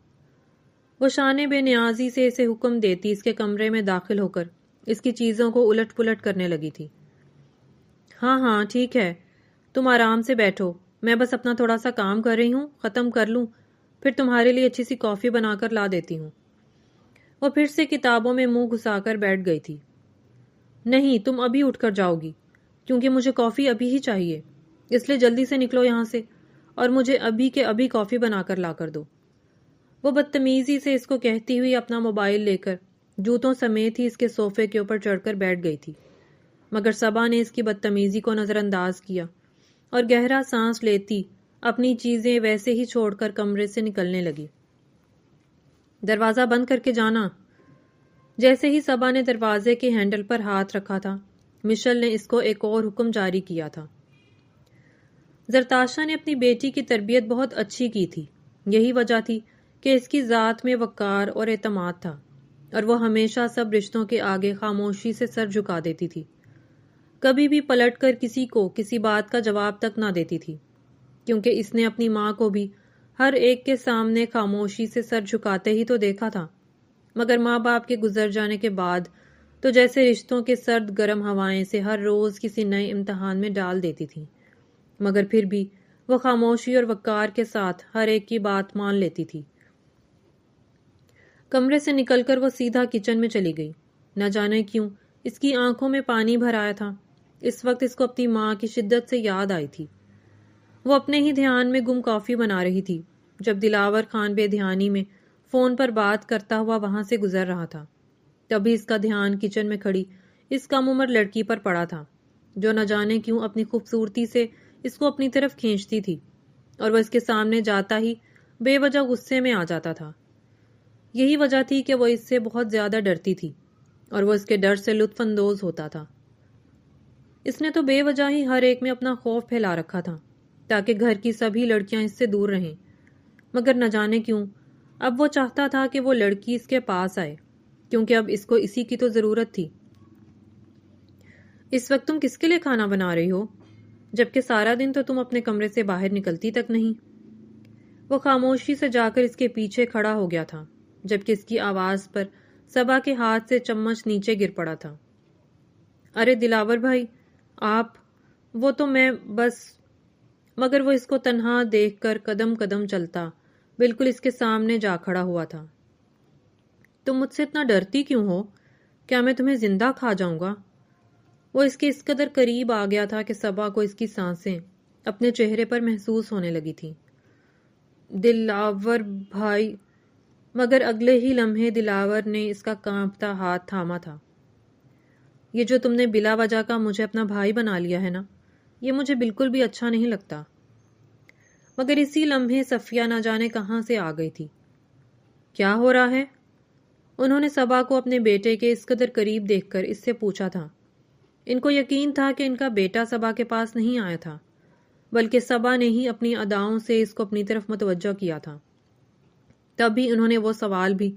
وہ شان بے نیازی سے اسے حکم دیتی اس کے کمرے میں داخل ہو کر اس کی چیزوں کو الٹ پلٹ کرنے لگی تھی۔ ہاں ہاں ٹھیک ہے، تم آرام سے بیٹھو، میں بس اپنا تھوڑا سا کام کر رہی ہوں، ختم کر لوں، پھر تمہارے لیے اچھی سی کافی بنا کر لا دیتی ہوں۔ وہ پھر سے کتابوں میں منہ گھسا کر بیٹھ گئی تھی۔ نہیں، تم ابھی اٹھ کر جاؤ گی، کیونکہ مجھے کافی ابھی ہی چاہیے، اس لیے جلدی سے نکلو یہاں سے اور مجھے ابھی کے ابھی کافی بنا کر لا کر دو۔ وہ بدتمیزی سے اس کو کہتی ہوئی اپنا موبائل لے کر جوتوں سمیت ہی اس کے صوفے کے اوپر چڑھ کر بیٹھ گئی تھی، مگر صبا نے اس کی بدتمیزی کو نظر انداز کیا اور گہرا سانس لیتی اپنی چیزیں ویسے ہی چھوڑ کر کمرے سے نکلنے لگی۔ دروازہ بند کر کے جانا۔ جیسے ہی صبا نے دروازے کے ہینڈل پر ہاتھ رکھا تھا، مشل نے اس کو ایک اور حکم جاری کیا تھا۔ زرتاشا نے اپنی بیٹی کی تربیت بہت اچھی کی تھی، یہی وجہ تھی کہ اس کی ذات میں وقار اور اعتماد تھا، اور وہ ہمیشہ سب رشتوں کے آگے خاموشی سے سر جھکا دیتی تھی، کبھی بھی پلٹ کر کسی کو کسی بات کا جواب تک نہ دیتی تھی، کیونکہ اس نے اپنی ماں کو بھی ہر ایک کے سامنے خاموشی سے سر جھکاتے ہی تو دیکھا تھا، مگر ماں باپ کے گزر جانے کے بعد تو جیسے رشتوں کے سرد گرم ہوائیں سے ہر روز کسی نئے امتحان میں ڈال دیتی تھی، مگر پھر بھی وہ خاموشی اور وقار کے ساتھ ہر ایک کی بات مان لیتی تھی۔ کمرے سے نکل کر وہ سیدھا کچن میں چلی گئی۔ نہ جانے کیوں اس کی آنکھوں میں پانی بھر آیا تھا۔ اس وقت اس کو اپنی ماں کی شدت سے یاد آئی تھی۔ وہ اپنے ہی دھیان میں گم کافی بنا رہی تھی جب دلاور خان بے دھیانی میں فون پر بات کرتا ہوا وہاں سے گزر رہا تھا۔ تبھی اس کا دھیان کچن میں کھڑی اس کم عمر لڑکی پر پڑا تھا، جو نہ جانے کیوں اپنی خوبصورتی سے اس کو اپنی طرف کھینچتی تھی، اور وہ اس کے سامنے جاتا ہی بے وجہ غصے میں آ جاتا تھا۔ یہی وجہ تھی کہ وہ اس سے بہت زیادہ ڈرتی تھی، اور وہ اس کے ڈر سے لطف اندوز ہوتا تھا۔ اس نے تو بے وجہ ہی ہر ایک میں اپنا خوف پھیلا رکھا تھا تاکہ گھر کی سبھی لڑکیاں اس سے دور رہیں، مگر نہ جانے کیوں اب وہ چاہتا تھا کہ وہ لڑکی اس کے پاس آئے، کیونکہ اب اس کو اسی کی تو ضرورت تھی۔ اس وقت تم کس کے لیے کھانا بنا رہی ہو، جبکہ سارا دن تو تم اپنے کمرے سے باہر نکلتی تک نہیں؟ وہ خاموشی سے جا کر اس کے پیچھے کھڑا ہو گیا تھا، جبکہ اس کی آواز پر صبا کے ہاتھ سے چمچ نیچے گر پڑا تھا۔ ارے دلاور بھائی، آپ، وہ تو میں بس، مگر وہ اس کو تنہا دیکھ کر قدم قدم چلتا بالکل اس کے سامنے جا کھڑا ہوا تھا۔ تم مجھ سے اتنا ڈرتی کیوں ہو؟ کیا میں تمہیں زندہ کھا جاؤں گا؟ وہ اس کے اس قدر قریب آ گیا تھا کہ صبا کو اس کی سانسیں اپنے چہرے پر محسوس ہونے لگی تھی۔ دلاور بھائی، مگر اگلے ہی لمحے دلاور نے اس کا کانپتا ہاتھ تھاما تھا۔ یہ جو تم نے بلا وجہ کا مجھے اپنا بھائی بنا لیا ہے نا، یہ مجھے بالکل بھی اچھا نہیں لگتا۔ مگر اسی لمحے صفیہ نہ جانے کہاں سے آ گئی تھی۔ کیا ہو رہا ہے؟ انہوں نے صبا کو اپنے بیٹے کے اس قدر قریب دیکھ کر اس سے پوچھا تھا۔ ان کو یقین تھا کہ ان کا بیٹا صبا کے پاس نہیں آیا تھا، بلکہ صبا نے ہی اپنی اداؤں سے اس کو اپنی طرف متوجہ کیا تھا۔ تب بھی انہوں نے وہ سوال بھی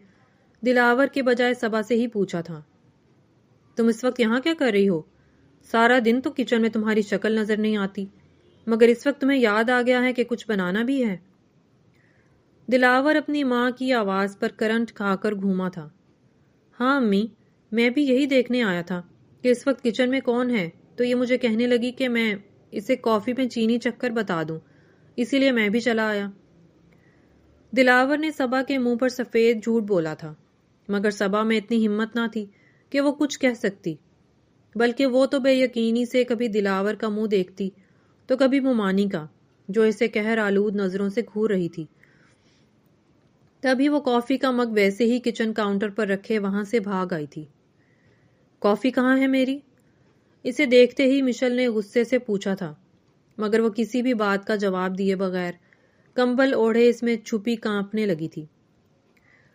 دلاور کے بجائے صبا سے ہی پوچھا تھا۔ تم اس وقت یہاں کیا کر رہی ہو؟ سارا دن تو کچن میں تمہاری شکل نظر نہیں آتی، مگر اس وقت تمہیں یاد آ گیا ہے کہ کچھ بنانا بھی ہے۔ دلاور اپنی ماں کی آواز پر کرنٹ کھا کر گھوما تھا۔ ہاں امی، میں بھی یہی دیکھنے آیا تھا کہ اس وقت کچن میں کون ہے، تو یہ مجھے کہنے لگی کہ میں اسے کافی میں چینی چکھ کر بتا دوں، اسی لیے میں بھی چلا آیا۔ دلاور نے صبا کے منہ پر سفید جھوٹ بولا تھا، مگر صبا میں اتنی ہمت نہ تھی کہ وہ کچھ کہہ سکتی، بلکہ وہ تو بے یقینی سے کبھی دلاور کا منہ دیکھتی تو کبھی ممانی کا، جو اسے قہر آلود نظروں سے گھور رہی تھی۔ تبھی وہ کافی کا مگ ویسے ہی کچن کاؤنٹر پر رکھے وہاں سے بھاگ آئی تھی۔ کافی کہاں ہے میری؟ اسے دیکھتے ہی مشل نے غصے سے پوچھا تھا، مگر وہ کسی بھی بات کا جواب دیے بغیر کمبل اوڑھے اس میں چھپی کانپنے لگی تھی۔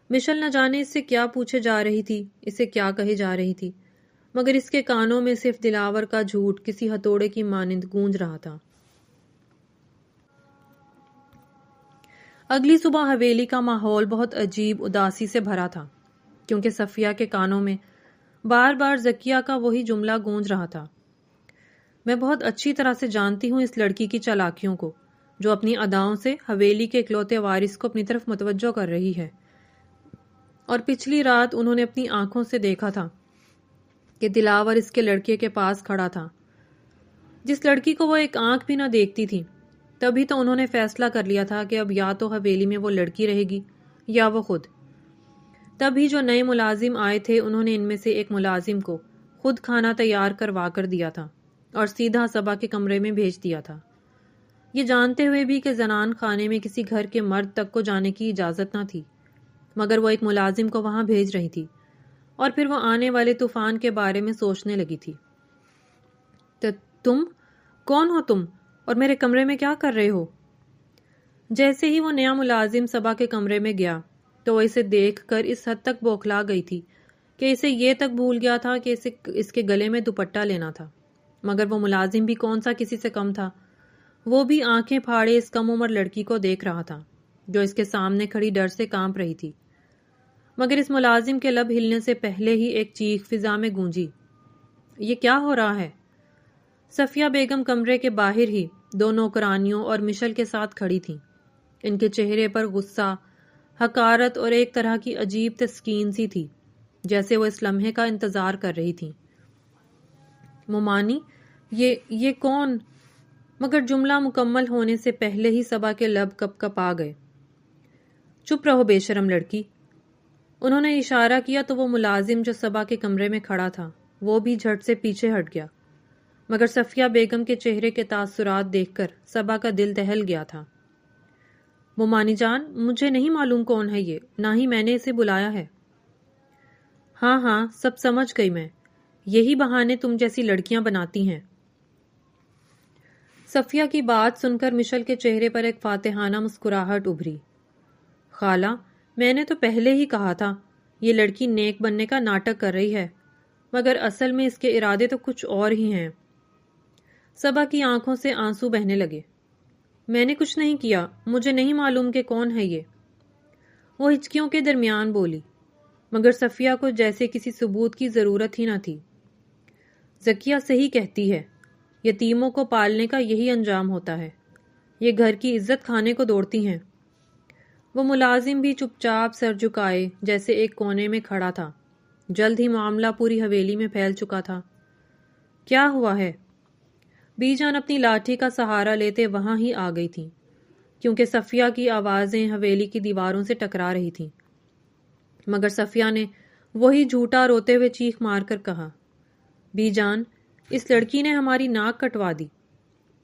مشل نہ جانے اس سے کیا پوچھے جا رہی تھی، اسے کیا کہی جا رہی تھی، مگر اس کے کانوں میں صرف دلاور کا جھوٹ کسی ہتھوڑے کی مانند گونج رہا تھا۔ اگلی صبح حویلی کا ماحول بہت عجیب اداسی سے بھرا تھا، کیونکہ صفیہ کے کانوں میں بار بار زکیہ کا وہی جملہ گونج رہا تھا، میں بہت اچھی طرح سے جانتی ہوں اس لڑکی کی چالاکیوں کو، جو اپنی اداؤں سے حویلی کے اکلوتے وارث کو اپنی طرف متوجہ کر رہی ہے۔ اور پچھلی رات انہوں نے اپنی آنکھوں سے دیکھا تھا کہ دلاور اس کے لڑکے کے پاس کھڑا تھا، جس لڑکی کو وہ ایک آنکھ بھی نہ دیکھتی تھی۔ تبھی تو انہوں نے فیصلہ کر لیا تھا کہ اب یا تو حویلی میں وہ لڑکی رہے گی یا وہ خود۔ تبھی جو نئے ملازم آئے تھے انہوں نے ان میں سے ایک ملازم کو خود کھانا تیار کروا کر دیا تھا اور سیدھا صبا کے کمرے میں بھیج دیا تھا، یہ جانتے ہوئے بھی کہ زنان خانے میں کسی گھر کے مرد تک کو جانے کی اجازت نہ تھی، مگر وہ ایک ملازم کو وہاں بھیج رہی تھی، اور پھر وہ آنے والے طوفان کے بارے میں سوچنے لگی تھی۔ تم کون ہو تم، اور میرے کمرے میں کیا کر رہے ہو؟ جیسے ہی وہ نیا ملازم صبا کے کمرے میں گیا تو وہ اسے دیکھ کر اس حد تک بوکھلا گئی تھی کہ اسے یہ تک بھول گیا تھا کہ اس کے گلے میں دوپٹہ لینا تھا۔ مگر وہ ملازم بھی کون سا کسی سے کم تھا، وہ بھی آنکھیں پھاڑے اس کم عمر لڑکی کو دیکھ رہا تھا جو اس کے سامنے کھڑی ڈر سے کانپ رہی تھی۔ مگر اس ملازم کے لب ہلنے سے پہلے ہی ایک چیخ فضا میں گونجی، یہ کیا ہو رہا ہے؟ صفیہ بیگم کمرے کے باہر ہی دو نوکرانیوں اور مشل کے ساتھ کھڑی تھیں۔ ان کے چہرے پر غصہ، حقارت اور ایک طرح کی عجیب تسکین سی تھی، جیسے وہ اس لمحے کا انتظار کر رہی تھیں۔ مومانی، یہ کون؟ مگر جملہ مکمل ہونے سے پہلے ہی صبا کے لب کپ کپ آ گئے۔ چپ رہو بے شرم لڑکی۔ انہوں نے اشارہ کیا تو وہ ملازم جو صبا کے کمرے میں کھڑا تھا وہ بھی جھٹ سے پیچھے ہٹ گیا، مگر صفیہ بیگم کے چہرے کے تاثرات دیکھ کر صبا کا دل دہل گیا تھا۔ مومانی جان، مجھے نہیں معلوم کون ہے یہ، نہ ہی میں نے اسے بلایا ہے۔ ہاں سب سمجھ گئی میں، یہی بہانے تم جیسی لڑکیاں بناتی ہیں۔ صفیہ کی بات سن کر مشل کے چہرے پر ایک فاتحانہ مسکراہٹ ابھری۔ خالہ، میں نے تو پہلے ہی کہا تھا یہ لڑکی نیک بننے کا ناٹک کر رہی ہے، مگر اصل میں اس کے ارادے تو کچھ اور ہی ہیں۔ صبا کی آنکھوں سے آنسو بہنے لگے۔ میں نے کچھ نہیں کیا، مجھے نہیں معلوم کہ کون ہے یہ، وہ ہچکیوں کے درمیان بولی، مگر صفیہ کو جیسے کسی ثبوت کی ضرورت ہی نہ تھی۔ زکیہ صحیح کہتی ہے، یتیموں کو پالنے کا یہی انجام ہوتا ہے، یہ گھر کی عزت کھانے کو دوڑتی ہیں۔ وہ ملازم بھی چپ چاپ سر جھکائے جیسے ایک کونے میں کھڑا تھا۔ جلد ہی معاملہ پوری حویلی میں پھیل چکا تھا۔ کیا ہوا ہے؟ بی جان اپنی لاٹھی کا سہارا لیتے وہاں ہی آ گئی تھی، کیونکہ صفیہ کی آوازیں حویلی کی دیواروں سے ٹکرا رہی تھیں۔ مگر صفیہ نے وہی جھوٹا روتے ہوئے چیخ مار کر کہا، بی جان، اس لڑکی نے ہماری ناک کٹوا دی،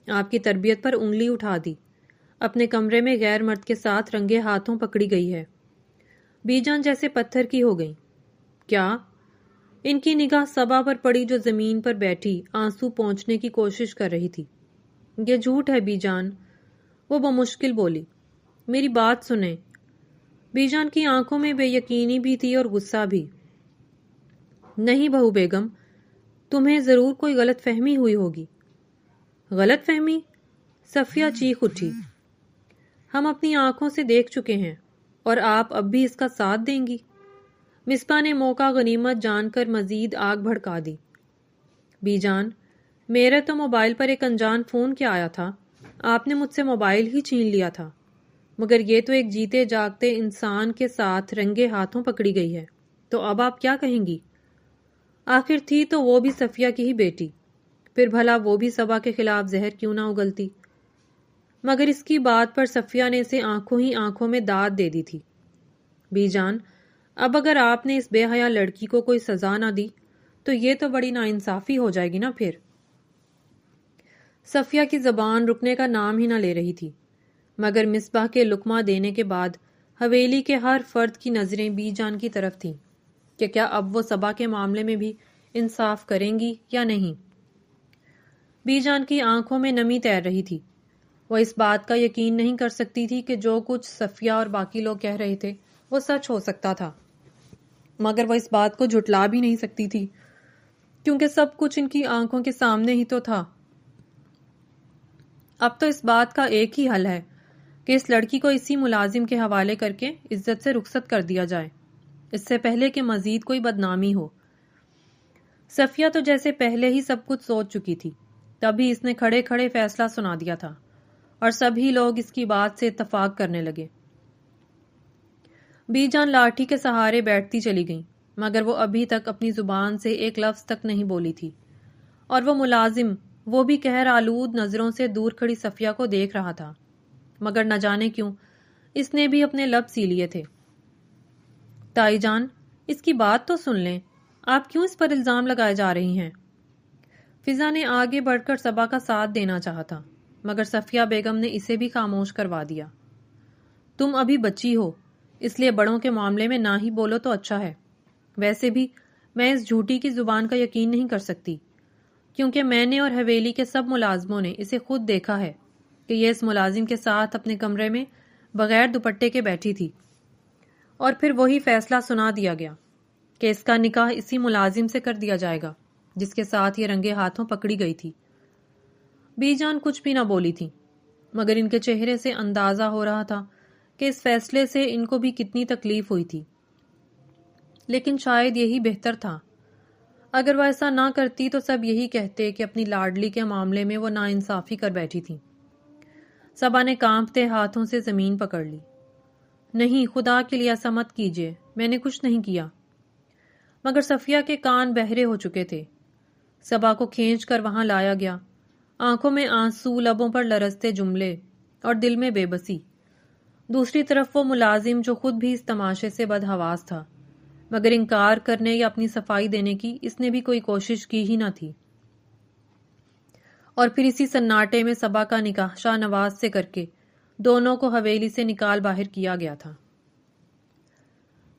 آپ کی تربیت پر انگلی اٹھا دی، اپنے کمرے میں غیر مرد کے ساتھ رنگے ہاتھوں پکڑی گئی ہے۔ بی جان جیسے پتھر کی ہو گئی۔ کیا؟ ان کی نگاہ صبا پر پڑی جو زمین پر بیٹھی آنسو پونچھنے کی کوشش کر رہی تھی۔ یہ جھوٹ ہے بی جان، وہ بمشکل بولی۔ میری بات سنیں۔ بی جان کی آنکھوں میں بے یقینی بھی تھی اور غصہ بھی۔ نہیں بہو بیگم، تمہیں ضرور کوئی غلط فہمی ہوئی ہوگی۔ غلط فہمی؟ صفیہ چیخ اٹھی۔ ہم اپنی آنکھوں سے دیکھ چکے ہیں، اور آپ اب بھی اس کا ساتھ دیں گی؟ مصباح نے موقع غنیمت جان کر مزید آگ بھڑکا دی۔ بی جان، میرے تو موبائل پر ایک انجان فون کیا آیا تھا، آپ نے مجھ سے موبائل ہی چھین لیا تھا، مگر یہ تو ایک جیتے جاگتے انسان کے ساتھ رنگے ہاتھوں پکڑی گئی ہے، تو اب آپ کیا کہیں گی؟ آخر تھی تو وہ بھی صفیہ کی ہی بیٹی، پھر بھلا وہ بھی صبا کے خلاف زہر کیوں نہ اگلتی؟ مگر اس کی بات پر صفیہ نے اسے آنکھوں ہی آنکھوں میں داد دے دی تھی۔ بی جان، اب اگر آپ نے اس بے حیا لڑکی کو کوئی سزا نہ دی تو یہ تو بڑی ناانصافی ہو جائے گی نا پھر۔ صفیہ کی زبان رکنے کا نام ہی نہ لے رہی تھی، مگر مصباح کے لقمہ دینے کے بعد حویلی کے ہر فرد کی نظریں بی جان کی طرف تھیں کہ کیا اب وہ صبا کے معاملے میں بھی انصاف کریں گی یا نہیں۔ بی جان کی آنکھوں میں نمی تیر رہی تھی۔ وہ اس بات کا یقین نہیں کر سکتی تھی کہ جو کچھ صفیہ اور باقی لوگ کہہ رہے تھے وہ سچ ہو سکتا تھا، مگر وہ اس بات کو جھٹلا بھی نہیں سکتی تھی، کیونکہ سب کچھ ان کی آنکھوں کے سامنے ہی تو تھا۔ اب تو اس بات کا ایک ہی حل ہے کہ اس لڑکی کو اسی ملازم کے حوالے کر کے عزت سے رخصت کر دیا جائے، اس سے پہلے کہ مزید کوئی بدنامی ہو۔ صفیہ تو جیسے پہلے ہی سب کچھ سوچ چکی تھی، تبھی اس نے کھڑے کھڑے فیصلہ سنا دیا تھا اور سبھی لوگ اس کی بات سے اتفاق کرنے لگے۔ بی جان لاٹھی کے سہارے بیٹھتی چلی گئیں، مگر وہ ابھی تک اپنی زبان سے ایک لفظ تک نہیں بولی تھی، اور وہ ملازم وہ بھی قہر آلود نظروں سے دور کھڑی صفیہ کو دیکھ رہا تھا، مگر نہ جانے کیوں اس نے بھی اپنے لب سی لیے تھے۔ تائی جان، اس کی بات تو سن لیں، آپ کیوں اس پر الزام لگائے جا رہی ہیں؟ فضا نے آگے بڑھ کر صبا کا ساتھ دینا چاہا تھا، مگر صفیہ بیگم نے اسے بھی خاموش کروا دیا۔ تم ابھی بچی ہو، اس لیے بڑوں کے معاملے میں نہ ہی بولو تو اچھا ہے۔ ویسے بھی میں اس جھوٹی کی زبان کا یقین نہیں کر سکتی، کیونکہ میں نے اور حویلی کے سب ملازموں نے اسے خود دیکھا ہے کہ یہ اس ملازم کے ساتھ اپنے کمرے میں بغیر دوپٹے کے بیٹھی تھی، اور پھر وہی فیصلہ سنا دیا گیا کہ اس کا نکاح اسی ملازم سے کر دیا جائے گا جس کے ساتھ یہ رنگے ہاتھوں پکڑی گئی تھی۔ بی جان کچھ بھی نہ بولی تھی، مگر ان کے چہرے سے اندازہ ہو رہا تھا کہ اس فیصلے سے ان کو بھی کتنی تکلیف ہوئی تھی، لیکن شاید یہی بہتر تھا۔ اگر وہ ایسا نہ کرتی تو سب یہی کہتے کہ اپنی لاڈلی کے معاملے میں وہ ناانصافی کر بیٹھی تھی۔ صبا نے کانپتے ہاتھوں سے زمین پکڑ لی۔ نہیں، خدا کے لیے ایسا مت کیجیے، میں نے کچھ نہیں کیا۔ مگر صفیہ کے کان بہرے ہو چکے تھے۔ صبا کو کھینچ کر وہاں لایا گیا، آنکھوں میں آنسو، لبوں پر لرزتے جملے اور دل میں بے بسی۔ دوسری طرف وہ ملازم جو خود بھی اس تماشے سے بدحواس تھا، مگر انکار کرنے یا اپنی صفائی دینے کی اس نے بھی کوئی کوشش کی ہی نہ تھی۔ اور پھر اسی سناٹے میں صبا کا نکاح شاہ نواز سے کر کے دونوں کو حویلی سے نکال باہر کیا گیا تھا۔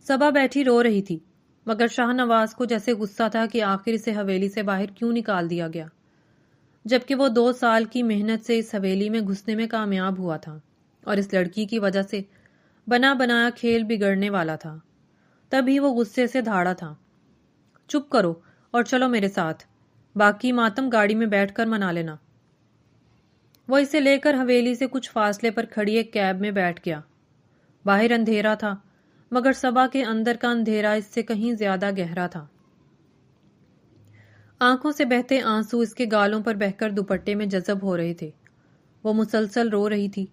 صبا بیٹھی رو رہی تھی، مگر شاہ نواز کو جیسے غصہ تھا کہ آخر اسے حویلی سے باہر کیوں نکال دیا گیا، جبکہ وہ 2 سال کی محنت سے اس حویلی میں گھسنے میں کامیاب ہوا تھا اور اس لڑکی کی وجہ سے بنا بنایا کھیل بگڑنے والا تھا۔ تبھی وہ غصے سے دھاڑا تھا۔ چپ کرو اور چلو میرے ساتھ، باقی ماتم گاڑی میں بیٹھ کر منا لینا۔ وہ اسے لے کر حویلی سے کچھ فاصلے پر کھڑی ایک کیب میں بیٹھ گیا۔ باہر اندھیرا تھا، مگر صبا کے اندر کا اندھیرا اس سے کہیں زیادہ گہرا تھا۔ آنکھوں سے بہتے آنسو اس کے گالوں پر بہہ کر دوپٹے میں جذب ہو رہے تھے۔ وہ مسلسل رو رہی تھی،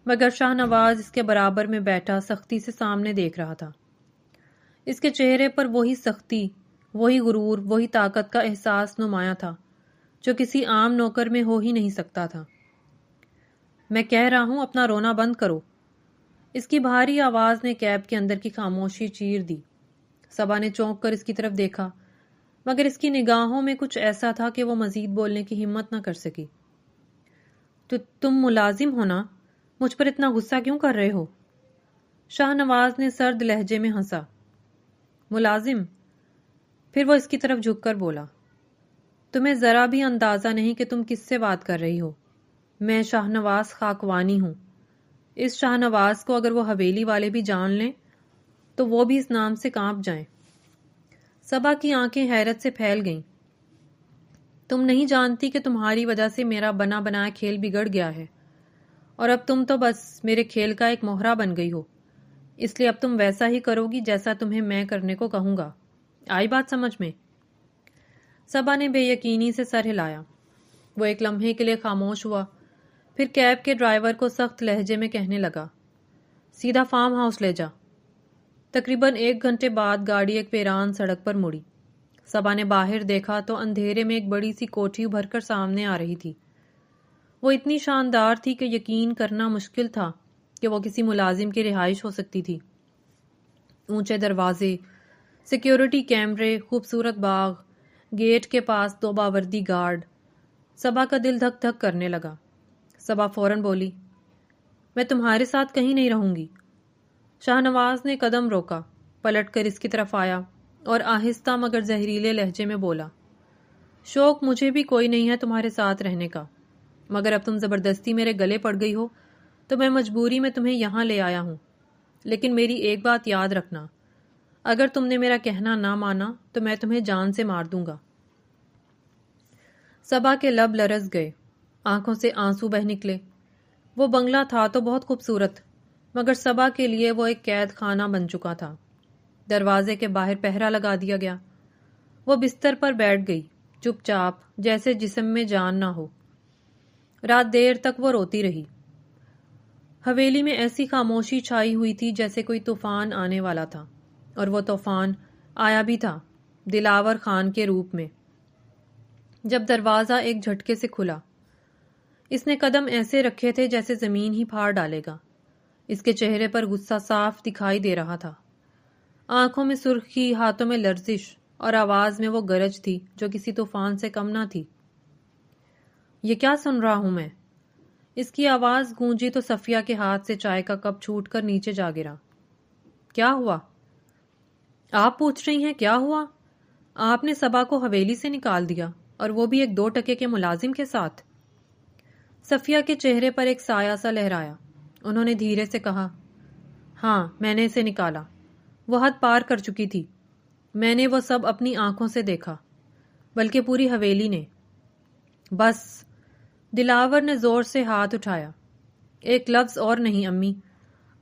مگر شاہ نواز اس کے برابر میں بیٹھا سختی سے سامنے دیکھ رہا تھا۔ اس کے چہرے پر وہی سختی، وہی غرور، وہی طاقت کا احساس نمایاں تھا جو کسی عام نوکر میں ہو ہی نہیں سکتا تھا۔ میں کہہ رہا ہوں اپنا رونا بند کرو۔ اس کی بھاری آواز نے کیب کے اندر کی خاموشی چیر دی۔ صبا نے چونک کر اس کی طرف دیکھا، مگر اس کی نگاہوں میں کچھ ایسا تھا کہ وہ مزید بولنے کی ہمت نہ کر سکی۔ تو تم ملازم ہو نا، مجھ پر اتنا غصہ کیوں کر رہے ہو؟ شاہ نواز نے سرد لہجے میں ہنسا۔ ملازم؟ پھر وہ اس کی طرف جھک کر بولا، تمہیں ذرا بھی اندازہ نہیں کہ تم کس سے بات کر رہی ہو۔ میں شاہ نواز خاکوانی ہوں۔ اس شاہ نواز کو اگر وہ حویلی والے بھی جان لیں تو وہ بھی اس نام سے کانپ جائیں۔ صبا کی آنکھیں حیرت سے پھیل گئیں۔ تم نہیں جانتی کہ تمہاری وجہ سے میرا بنا بنایا کھیل بگڑ گیا ہے، اور اب تم تو بس میرے کھیل کا ایک مہرہ بن گئی ہو، اس لیے اب تم ویسا ہی کرو گی جیسا تمہیں میں کرنے کو کہوں گا۔ آئی بات سمجھ میں؟ صبا نے بے یقینی سے سر ہلایا۔ وہ ایک لمحے کے لیے خاموش ہوا، پھر کیب کے ڈرائیور کو سخت لہجے میں کہنے لگا، سیدھا فارم ہاؤس لے جا۔ تقریباً 1 گھنٹے بعد گاڑی ایک ویران سڑک پر مڑی۔ صبا نے باہر دیکھا تو اندھیرے میں ایک بڑی سی کوٹھی ابھر کر سامنے آ رہی تھی۔ وہ اتنی شاندار تھی کہ یقین کرنا مشکل تھا کہ وہ کسی ملازم کی رہائش ہو سکتی تھی۔ اونچے دروازے، سیکیورٹی کیمرے، خوبصورت باغ، گیٹ کے پاس 2 باوردی گارڈ۔ صبا کا دل دھک دھک کرنے لگا۔ صبا فوراً بولی، میں تمہارے ساتھ کہیں نہیں رہوں گی۔ شاہ نواز نے قدم روکا، پلٹ کر اس کی طرف آیا اور آہستہ مگر زہریلے لہجے میں بولا، شوق مجھے بھی کوئی نہیں ہے تمہارے ساتھ رہنے کا، مگر اب تم زبردستی میرے گلے پڑ گئی ہو تو میں مجبوری میں تمہیں یہاں لے آیا ہوں۔ لیکن میری ایک بات یاد رکھنا، اگر تم نے میرا کہنا نہ مانا تو میں تمہیں جان سے مار دوں گا۔ صبا کے لب لرز گئے، آنکھوں سے آنسو بہہ نکلے۔ وہ بنگلہ تھا تو بہت خوبصورت، مگر صبا کے لیے وہ ایک قید خانہ بن چکا تھا۔ دروازے کے باہر پہرا لگا دیا گیا۔ وہ بستر پر بیٹھ گئی، چپ چاپ، جیسے جسم میں جان نہ ہو۔ رات دیر تک وہ روتی رہی۔ حویلی میں ایسی خاموشی چھائی ہوئی تھی جیسے کوئی طوفان آنے والا تھا، اور وہ طوفان آیا بھی تھا، دلاور خان کے روپ میں۔ جب دروازہ ایک جھٹکے سے کھلا، اس نے قدم ایسے رکھے تھے جیسے زمین ہی پھاڑ ڈالے گا۔ اس کے چہرے پر غصہ صاف دکھائی دے رہا تھا، آنکھوں میں سرخی، ہاتھوں میں لرزش، اور آواز میں وہ گرج تھی جو کسی طوفان سے کم نہ تھی۔ یہ کیا سن رہا ہوں میں؟ اس کی آواز گونجی تو صفیہ کے ہاتھ سے چائے کا کپ چھوٹ کر نیچے جا گرا۔ کیا ہوا؟ آپ پوچھ رہی ہیں کیا ہوا؟ آپ نے صبا کو حویلی سے نکال دیا، اور وہ بھی ایک 2 ٹکے کے ملازم کے ساتھ۔ صفیہ کے چہرے پر ایک سایہ سا لہرایا۔ انہوں نے دھیرے سے کہا، ہاں، میں نے اسے نکالا۔ وہ حد پار کر چکی تھی۔ میں نے وہ سب اپنی آنکھوں سے دیکھا، بلکہ پوری حویلی نے۔ بس، دلاور نے زور سے ہاتھ اٹھایا۔ ایک لفظ اور نہیں امی،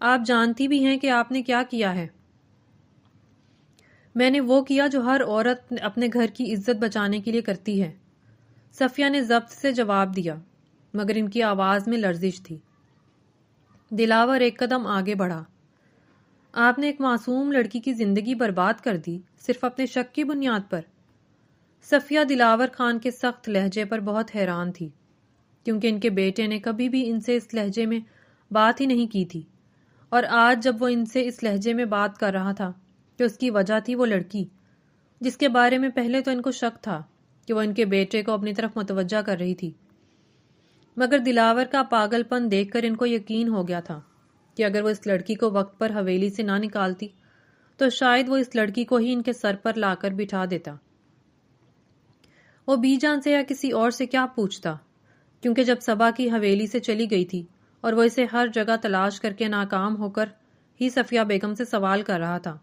آپ جانتی بھی ہیں کہ آپ نے کیا کیا ہے۔ میں نے وہ کیا جو ہر عورت اپنے گھر کی عزت بچانے کے لیے کرتی ہے، صفیہ نے ضبط سے جواب دیا، مگر ان کی آواز میں لرزش تھی۔ دلاور ایک قدم آگے بڑھا۔ آپ نے ایک معصوم لڑکی کی زندگی برباد کر دی، صرف اپنے شک کی بنیاد پر۔ صفیہ دلاور خان کے سخت لہجے پر بہت حیران تھی، کیونکہ ان کے بیٹے نے کبھی بھی ان سے اس لہجے میں بات ہی نہیں کی تھی، اور آج جب وہ ان سے اس لہجے میں بات کر رہا تھا کہ اس کی وجہ تھی وہ لڑکی، جس کے بارے میں پہلے تو ان کو شک تھا کہ وہ ان کے بیٹے کو اپنی طرف متوجہ کر رہی تھی، مگر دلاور کا پاگل پن دیکھ کر ان کو یقین ہو گیا تھا کہ اگر وہ اس لڑکی کو وقت پر حویلی سے نہ نکالتی تو شاید وہ اس لڑکی کو ہی ان کے سر پر لا کر بٹھا دیتا۔ وہ بی جان سے یا کسی اور سے کیا پوچھتا، کیونکہ جب صبا کی حویلی سے چلی گئی تھی اور وہ اسے ہر جگہ تلاش کر کے ناکام ہو کر ہی صفیہ بیگم سے سوال کر رہا تھا،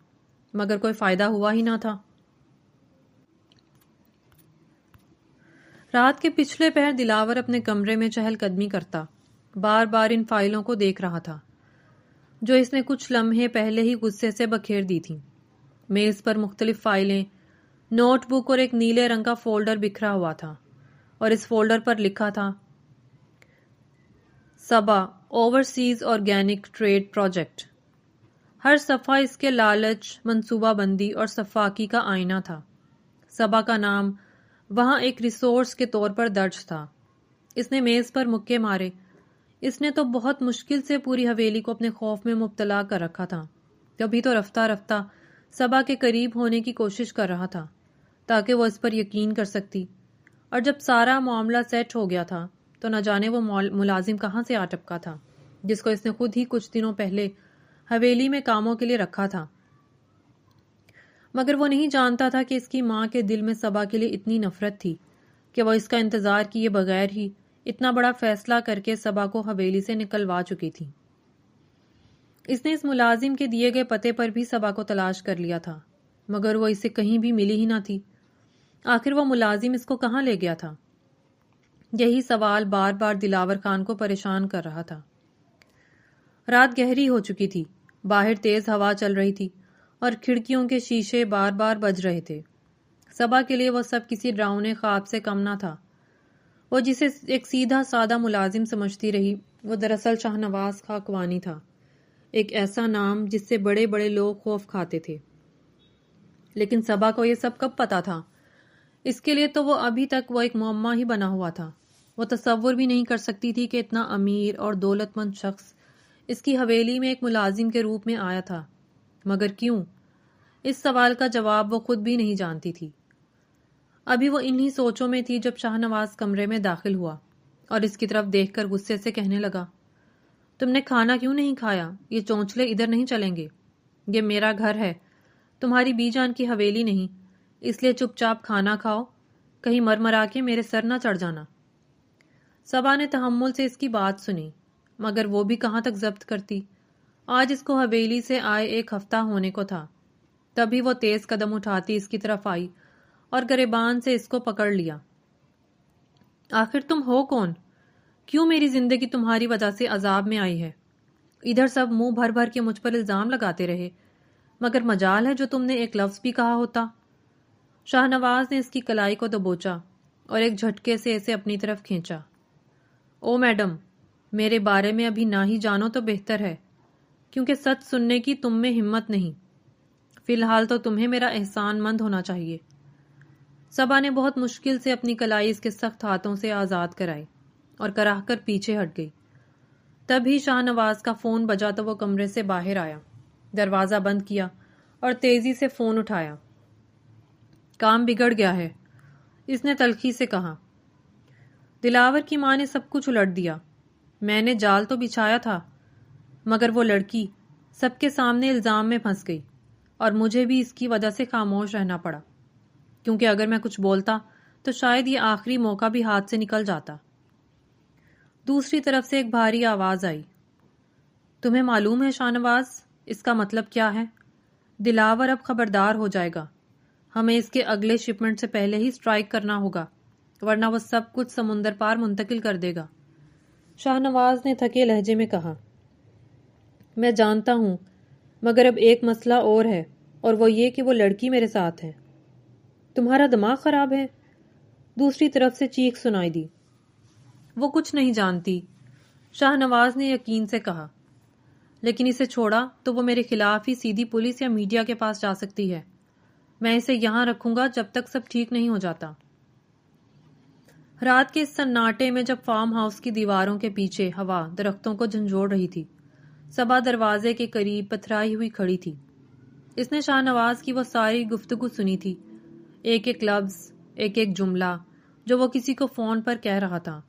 مگر کوئی فائدہ ہوا ہی نہ تھا۔ رات کے پچھلے پہر دلاور اپنے کمرے میں چہل قدمی کرتا، بار بار ان فائلوں کو دیکھ رہا تھا جو اس نے کچھ لمحے پہلے ہی غصے سے بکھیر دی تھیں۔ میز پر مختلف فائلیں، نوٹ بک اور ایک نیلے رنگ کا فولڈر بکھرا ہوا تھا، اور اس فولڈر پر لکھا تھا صبا اوورسیز آرگینک ٹریڈ پروجیکٹ۔ ہر صفحہ اس کے لالچ، منصوبہ بندی اور صفاقی کا آئینہ تھا۔ صبا کا نام وہاں ایک ریسورس کے طور پر درج تھا۔ اس نے میز پر مکے مارے۔ اس نے تو بہت مشکل سے پوری حویلی کو اپنے خوف میں مبتلا کر رکھا تھا، کبھی تو رفتہ رفتہ صبا کے قریب ہونے کی کوشش کر رہا تھا تاکہ وہ اس پر یقین کر سکتی، اور جب سارا معاملہ سیٹ ہو گیا تھا تو نہ جانے وہ ملازم کہاں سے آ ٹپکا تھا جس کو اس نے خود ہی کچھ دنوں پہلے حویلی میں کاموں کے لیے رکھا تھا۔ مگر وہ نہیں جانتا تھا کہ اس کی ماں کے دل میں صبا کے لیے اتنی نفرت تھی کہ وہ اس کا انتظار کیے بغیر ہی اتنا بڑا فیصلہ کر کے صبا کو حویلی سے نکلوا چکی تھی۔ اس نے اس ملازم کے دیے گئے پتے پر بھی صبا کو تلاش کر لیا تھا، مگر وہ اسے کہیں بھی ملی ہی نہ تھی۔ آخر وہ ملازم اس کو کہاں لے گیا تھا؟ یہی سوال بار بار دلاور خان کو پریشان کر رہا تھا۔ رات گہری ہو چکی تھی، باہر تیز ہوا چل رہی تھی اور کھڑکیوں کے شیشے بار بار بج رہے تھے۔ صبا کے لیے وہ سب کسی ڈراؤنے خواب سے کم نہ تھا۔ وہ جسے ایک سیدھا سادہ ملازم سمجھتی رہی، وہ دراصل شاہ نواز خاکوانی تھا، ایک ایسا نام جس سے بڑے بڑے لوگ خوف کھاتے تھے۔ لیکن صبا کو یہ سب کب پتا تھا؟ اس کے لیے تو وہ ابھی تک وہ ایک معمہ ہی بنا ہوا تھا۔ وہ تصور بھی نہیں کر سکتی تھی کہ اتنا امیر اور دولت مند شخص اس کی حویلی میں ایک ملازم کے روپ میں آیا تھا، مگر کیوں؟ اس سوال کا جواب وہ خود بھی نہیں جانتی تھی۔ ابھی وہ انہی سوچوں میں تھی جب شاہ نواز کمرے میں داخل ہوا اور اس کی طرف دیکھ کر غصے سے کہنے لگا، تم نے کھانا کیوں نہیں کھایا؟ یہ چونچلے ادھر نہیں چلیں گے، یہ میرا گھر ہے، تمہاری بی جان کی حویلی نہیں، اس لیے چپ چاپ کھانا کھاؤ، کہیں مرمرا کے میرے سر نہ چڑھ جانا۔ صبا نے تحمل سے اس کی بات سنی، مگر وہ بھی کہاں تک ضبط کرتی۔ آج اس کو حویلی سے آئے 1 ہفتہ ہونے کو تھا، تبھی وہ تیز قدم اٹھاتی اس کی طرف آئی اور گریبان سے اس کو پکڑ لیا۔ آخر تم ہو کون؟ کیوں میری زندگی تمہاری وجہ سے عذاب میں آئی ہے؟ ادھر سب منہ بھر بھر کے مجھ پر الزام لگاتے رہے، مگر مجال ہے جو تم نے ایک لفظ بھی کہا ہوتا۔ شاہ نواز نے اس کی کلائی کو دبوچا اور ایک جھٹکے سے اسے اپنی طرف کھینچا۔ او میڈم، میرے بارے میں ابھی نہ ہی جانو تو بہتر ہے، کیونکہ سچ سننے کی تم میں ہمت نہیں۔ فی الحال تو تمہیں میرا احسان مند ہونا چاہیے۔ صبا نے بہت مشکل سے اپنی کلائی اس کے سخت ہاتھوں سے آزاد کرائی اور کراہ کر پیچھے ہٹ گئی۔ تبھی شاہ نواز کا فون بجا تو وہ کمرے سے باہر آیا، دروازہ بند کیا اور تیزی سے فون اٹھایا۔ کام بگڑ گیا ہے، اس نے تلخی سے کہا۔ دلاور کی ماں نے سب کچھ الٹ دیا۔ میں نے جال تو بچھایا تھا، مگر وہ لڑکی سب کے سامنے الزام میں پھنس گئی اور مجھے بھی اس کی وجہ سے خاموش رہنا پڑا، کیونکہ اگر میں کچھ بولتا تو شاید یہ آخری موقع بھی ہاتھ سے نکل جاتا۔ دوسری طرف سے ایک بھاری آواز آئی۔ تمہیں معلوم ہے شاہ نواز، اس کا مطلب کیا ہے؟ دلاور اب خبردار ہو جائے گا۔ ہمیں اس کے اگلے شپمنٹ سے پہلے ہی سٹرائک کرنا ہوگا، ورنہ وہ سب کچھ سمندر پار منتقل کر دے گا۔ شاہ نواز نے تھکے لہجے میں کہا، میں جانتا ہوں، مگر اب ایک مسئلہ اور ہے، اور وہ یہ کہ وہ لڑکی میرے ساتھ ہے۔ تمہارا دماغ خراب ہے؟ دوسری طرف سے چیخ سنائی دی۔ وہ کچھ نہیں جانتی، شاہ نواز نے یقین سے کہا، لیکن اسے چھوڑا تو وہ میرے خلاف ہی سیدھی پولیس یا میڈیا کے پاس جا سکتی ہے۔ میں اسے یہاں رکھوں گا جب تک سب ٹھیک نہیں ہو جاتا۔ رات کے اس سناٹے میں جب فارم ہاؤس کی دیواروں کے پیچھے ہوا درختوں کو جھنجھوڑ رہی تھی، صبا دروازے کے قریب پتھرائی ہوئی کھڑی تھی۔ اس نے شاہ نواز کی وہ ساری گفتگو سنی تھی، ایک ایک لفظ، ایک ایک جملہ جو وہ کسی کو فون پر کہہ رہا تھا۔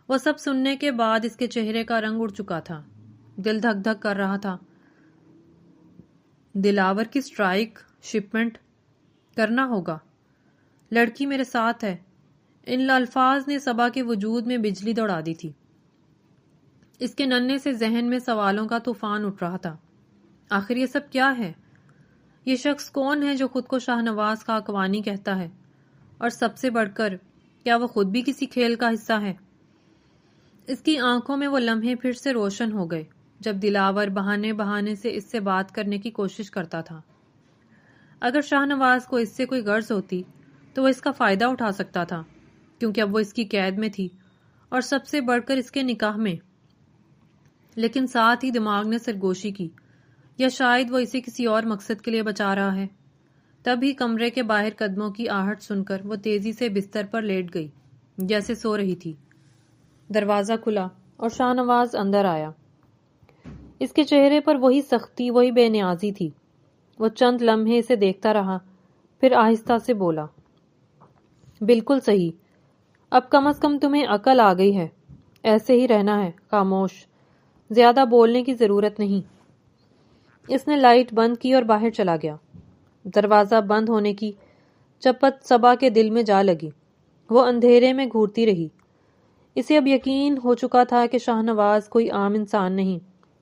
وہ سب سننے کے بعد اس کے چہرے کا رنگ اڑ چکا تھا، دل دھک دھک کر رہا تھا۔ دلاور کی سٹرائک، شپمنٹ کرنا ہوگا، لڑکی میرے ساتھ ہے، ان الفاظ نے صبا کے وجود میں بجلی دوڑا دی تھی۔ اس کے ننھے سے ذہن میں سوالوں کا طوفان اٹھ رہا تھا۔ آخر یہ سب کیا ہے؟ یہ شخص کون ہے جو خود کو شاہ نواز کا اکوانی کہتا ہے؟ اور سب سے بڑھ کر کیا وہ خود بھی کسی کھیل کا حصہ ہے؟ اس کی آنکھوں میں وہ لمحے پھر سے روشن ہو گئے جب دلاور بہانے بہانے سے اس سے بات کرنے کی کوشش کرتا تھا۔ اگر شاہ نواز کو اس سے کوئی غرض ہوتی تو وہ اس کا فائدہ اٹھا سکتا تھا، کیونکہ اب وہ اس کی قید میں تھی اور سب سے بڑھ کر اس کے نکاح میں۔ لیکن ساتھ ہی دماغ نے سرگوشی کی، یا شاید وہ اسے کسی اور مقصد کے لیے بچا رہا ہے۔ تب ہی کمرے کے باہر قدموں کی آہٹ سن کر وہ تیزی سے بستر پر لیٹ گئی جیسے سو رہی تھی۔ دروازہ کھلا اور شاہ نواز اندر آیا۔ اس کے چہرے پر وہی سختی، وہی بے نیازی تھی۔ وہ چند لمحے اسے دیکھتا رہا، پھر آہستہ سے بولا، بالکل صحیح، اب کم از کم تمہیں عقل آ گئی ہے۔ ایسے ہی رہنا ہے، خاموش، زیادہ بولنے کی ضرورت نہیں۔ اس نے لائٹ بند کی اور باہر چلا گیا۔ دروازہ بند ہونے کی چپت صبا کے دل میں جا لگی۔ وہ اندھیرے میں گھورتی رہی۔ اسے اب یقین ہو چکا تھا کہ شاہ نواز کوئی عام انسان نہیں،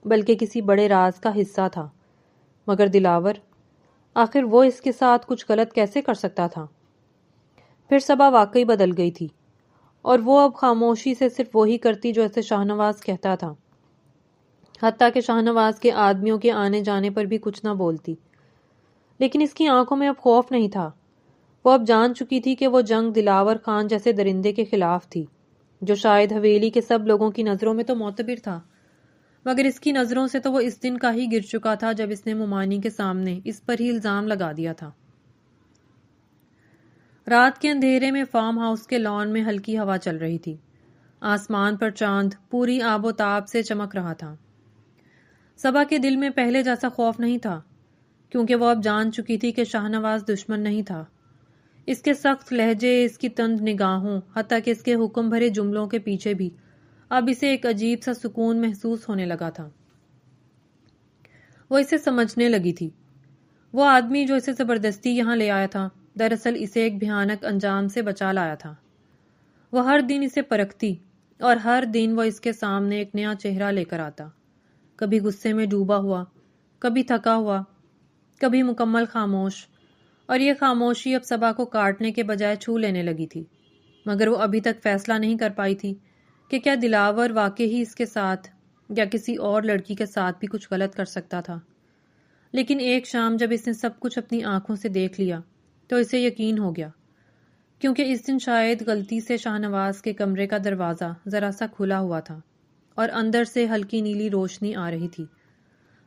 بلکہ کسی بڑے راز کا حصہ تھا۔ مگر دلاور، آخر وہ اس کے ساتھ کچھ غلط کیسے کر سکتا تھا؟ پھر صبا واقعی بدل گئی تھی، اور وہ اب خاموشی سے صرف وہی کرتی جو اسے شاہ نواز کہتا تھا، حتیٰ کہ شاہ نواز کے آدمیوں کے آنے جانے پر بھی کچھ نہ بولتی۔ لیکن اس کی آنکھوں میں اب خوف نہیں تھا۔ وہ اب جان چکی تھی کہ وہ جنگ دلاور خان جیسے درندے کے خلاف تھی، جو شاید حویلی کے سب لوگوں کی نظروں میں تو معتبر تھا، مگر اس کی نظروں سے تو وہ اس دن کا ہی گر چکا تھا جب اس نے ممانی کے سامنے اس پر ہی الزام لگا دیا تھا۔ رات کے اندھیرے میں فارم ہاؤس کے لان میں ہلکی ہوا چل رہی تھی۔ آسمان پر چاند پوری آب و تاب سے چمک رہا تھا۔ صبا کے دل میں پہلے جیسا خوف نہیں تھا، کیونکہ وہ اب جان چکی تھی کہ شاہ نواز دشمن نہیں تھا۔ اس کے سخت لہجے، اس کی تند نگاہوں، حتیٰ کہ اس کے حکم بھرے جملوں کے پیچھے بھی اب اسے ایک عجیب سا سکون محسوس ہونے لگا تھا۔ وہ اسے سمجھنے لگی تھی۔ وہ آدمی جو اسے زبردستی یہاں لے آیا تھا، دراصل اسے ایک بھیانک انجام سے بچا لایا تھا۔ وہ ہر دن اسے پرکھتی اور ہر دن وہ اس کے سامنے ایک نیا چہرہ لے کر آتا، کبھی غصے میں ڈوبا ہوا، کبھی تھکا ہوا، کبھی مکمل خاموش، اور یہ خاموشی اب صبا کو کاٹنے کے بجائے چھو لینے لگی تھی۔ مگر وہ ابھی تک فیصلہ نہیں کر پائی تھی کہ کیا دلاور واقعی اس کے ساتھ یا کسی اور لڑکی کے ساتھ بھی کچھ غلط کر سکتا تھا۔ لیکن ایک شام جب اس نے سب کچھ اپنی آنکھوں سے دیکھ لیا تو اسے یقین ہو گیا، کیونکہ اس دن شاید غلطی سے شاہ نواز کے کمرے کا دروازہ ذرا سا کھلا ہوا تھا اور اندر سے ہلکی نیلی روشنی آ رہی تھی،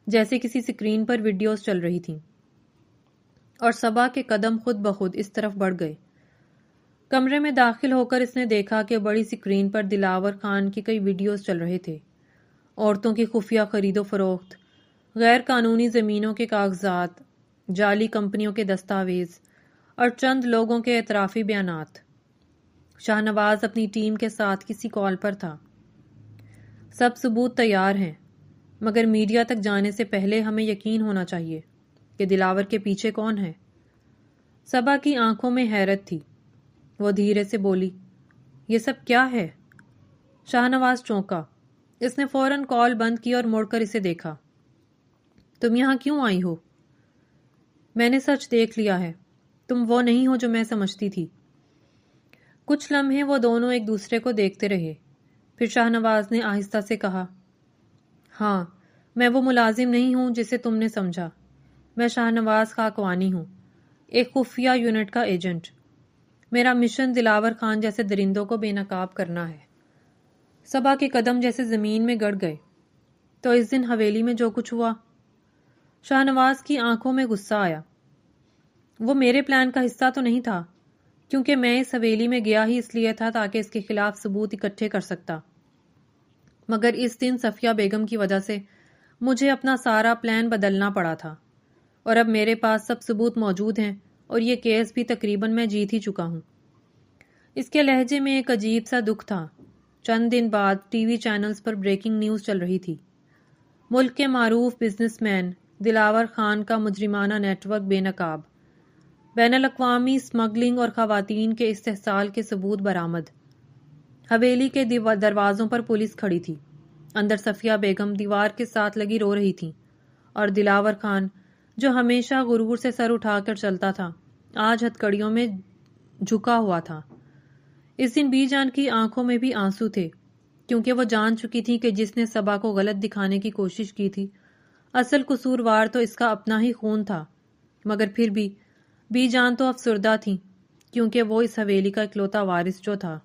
جیسے کسی سکرین پر ویڈیوز چل رہی تھیں، اور صبا کے قدم خود بخود اس طرف بڑھ گئے۔ کمرے میں داخل ہو کر اس نے دیکھا کہ بڑی سکرین پر دلاور خان کی کئی ویڈیوز چل رہے تھے، عورتوں کی خفیہ خرید و فروخت، غیر قانونی زمینوں کے کاغذات، جعلی کمپنیوں کے دستاویز اور چند لوگوں کے اعترافی بیانات۔ شاہ نواز اپنی ٹیم کے ساتھ کسی کال پر تھا۔ سب ثبوت تیار ہیں، مگر میڈیا تک جانے سے پہلے ہمیں یقین ہونا چاہیے کہ دلاور کے پیچھے کون ہے۔ صبا کی آنکھوں میں حیرت تھی۔ وہ دھیرے سے بولی، یہ سب کیا ہے؟ شاہ نواز چونکا۔ اس نے فوراً کال بند کی اور مڑ کر اسے دیکھا۔ تم یہاں کیوں آئی ہو؟ میں نے سچ دیکھ لیا ہے، تم وہ نہیں ہو جو میں سمجھتی تھی۔ کچھ لمحے وہ دونوں ایک دوسرے کو دیکھتے رہے، پھر شاہ نواز نے آہستہ سے کہا، ہاں، میں وہ ملازم نہیں ہوں جسے تم نے سمجھا۔ میں شاہ نواز خاکوانی ہوں، ایک خفیہ یونٹ کا ایجنٹ۔ میرا مشن دلاور خان جیسے درندوں کو بے نقاب کرنا ہے۔ صبا کے قدم جیسے زمین میں گڑ گئے۔ تو اس دن حویلی میں جو کچھ ہوا؟ شاہ نواز کی آنکھوں میں غصہ آیا۔ وہ میرے پلان کا حصہ تو نہیں تھا، کیونکہ میں اس حویلی میں گیا ہی اس لیے تھا تاکہ اس کے خلاف ثبوت اکٹھے کر سکتا، مگر اس دن صفیہ بیگم کی وجہ سے مجھے اپنا سارا پلان بدلنا پڑا تھا، اور اب میرے پاس سب ثبوت موجود ہیں اور یہ کیس بھی تقریباً میں جیت ہی چکا ہوں۔ اس کے لہجے میں ایک عجیب سا دکھ تھا۔ چند دن بعد ٹی وی چینلز پر بریکنگ نیوز چل رہی تھی۔ ملک کے معروف بزنس مین دلاور خان کا مجرمانہ نیٹ ورک بے نقاب، بین الاقوامی اسمگلنگ اور خواتین کے استحصال کے ثبوت برآمد۔ حویلی کے دروازوں پر پولیس کھڑی تھی۔ اندر صفیہ بیگم دیوار کے ساتھ لگی رو رہی تھی، اور دلاور خان جو ہمیشہ غرور سے سر اٹھا کر چلتا تھا آج ہتھکڑیوں میں جھکا ہوا تھا۔ اس دن بی جان کی آنکھوں میں بھی آنسو تھے، کیونکہ وہ جان چکی تھی کہ جس نے صبا کو غلط دکھانے کی کوشش کی تھی اصل قصوروار تو اس کا اپنا ہی خون تھا، مگر پھر بھی بی جان تو افسردہ تھی، کیونکہ وہ اس حویلی کا اکلوتا وارث جو تھا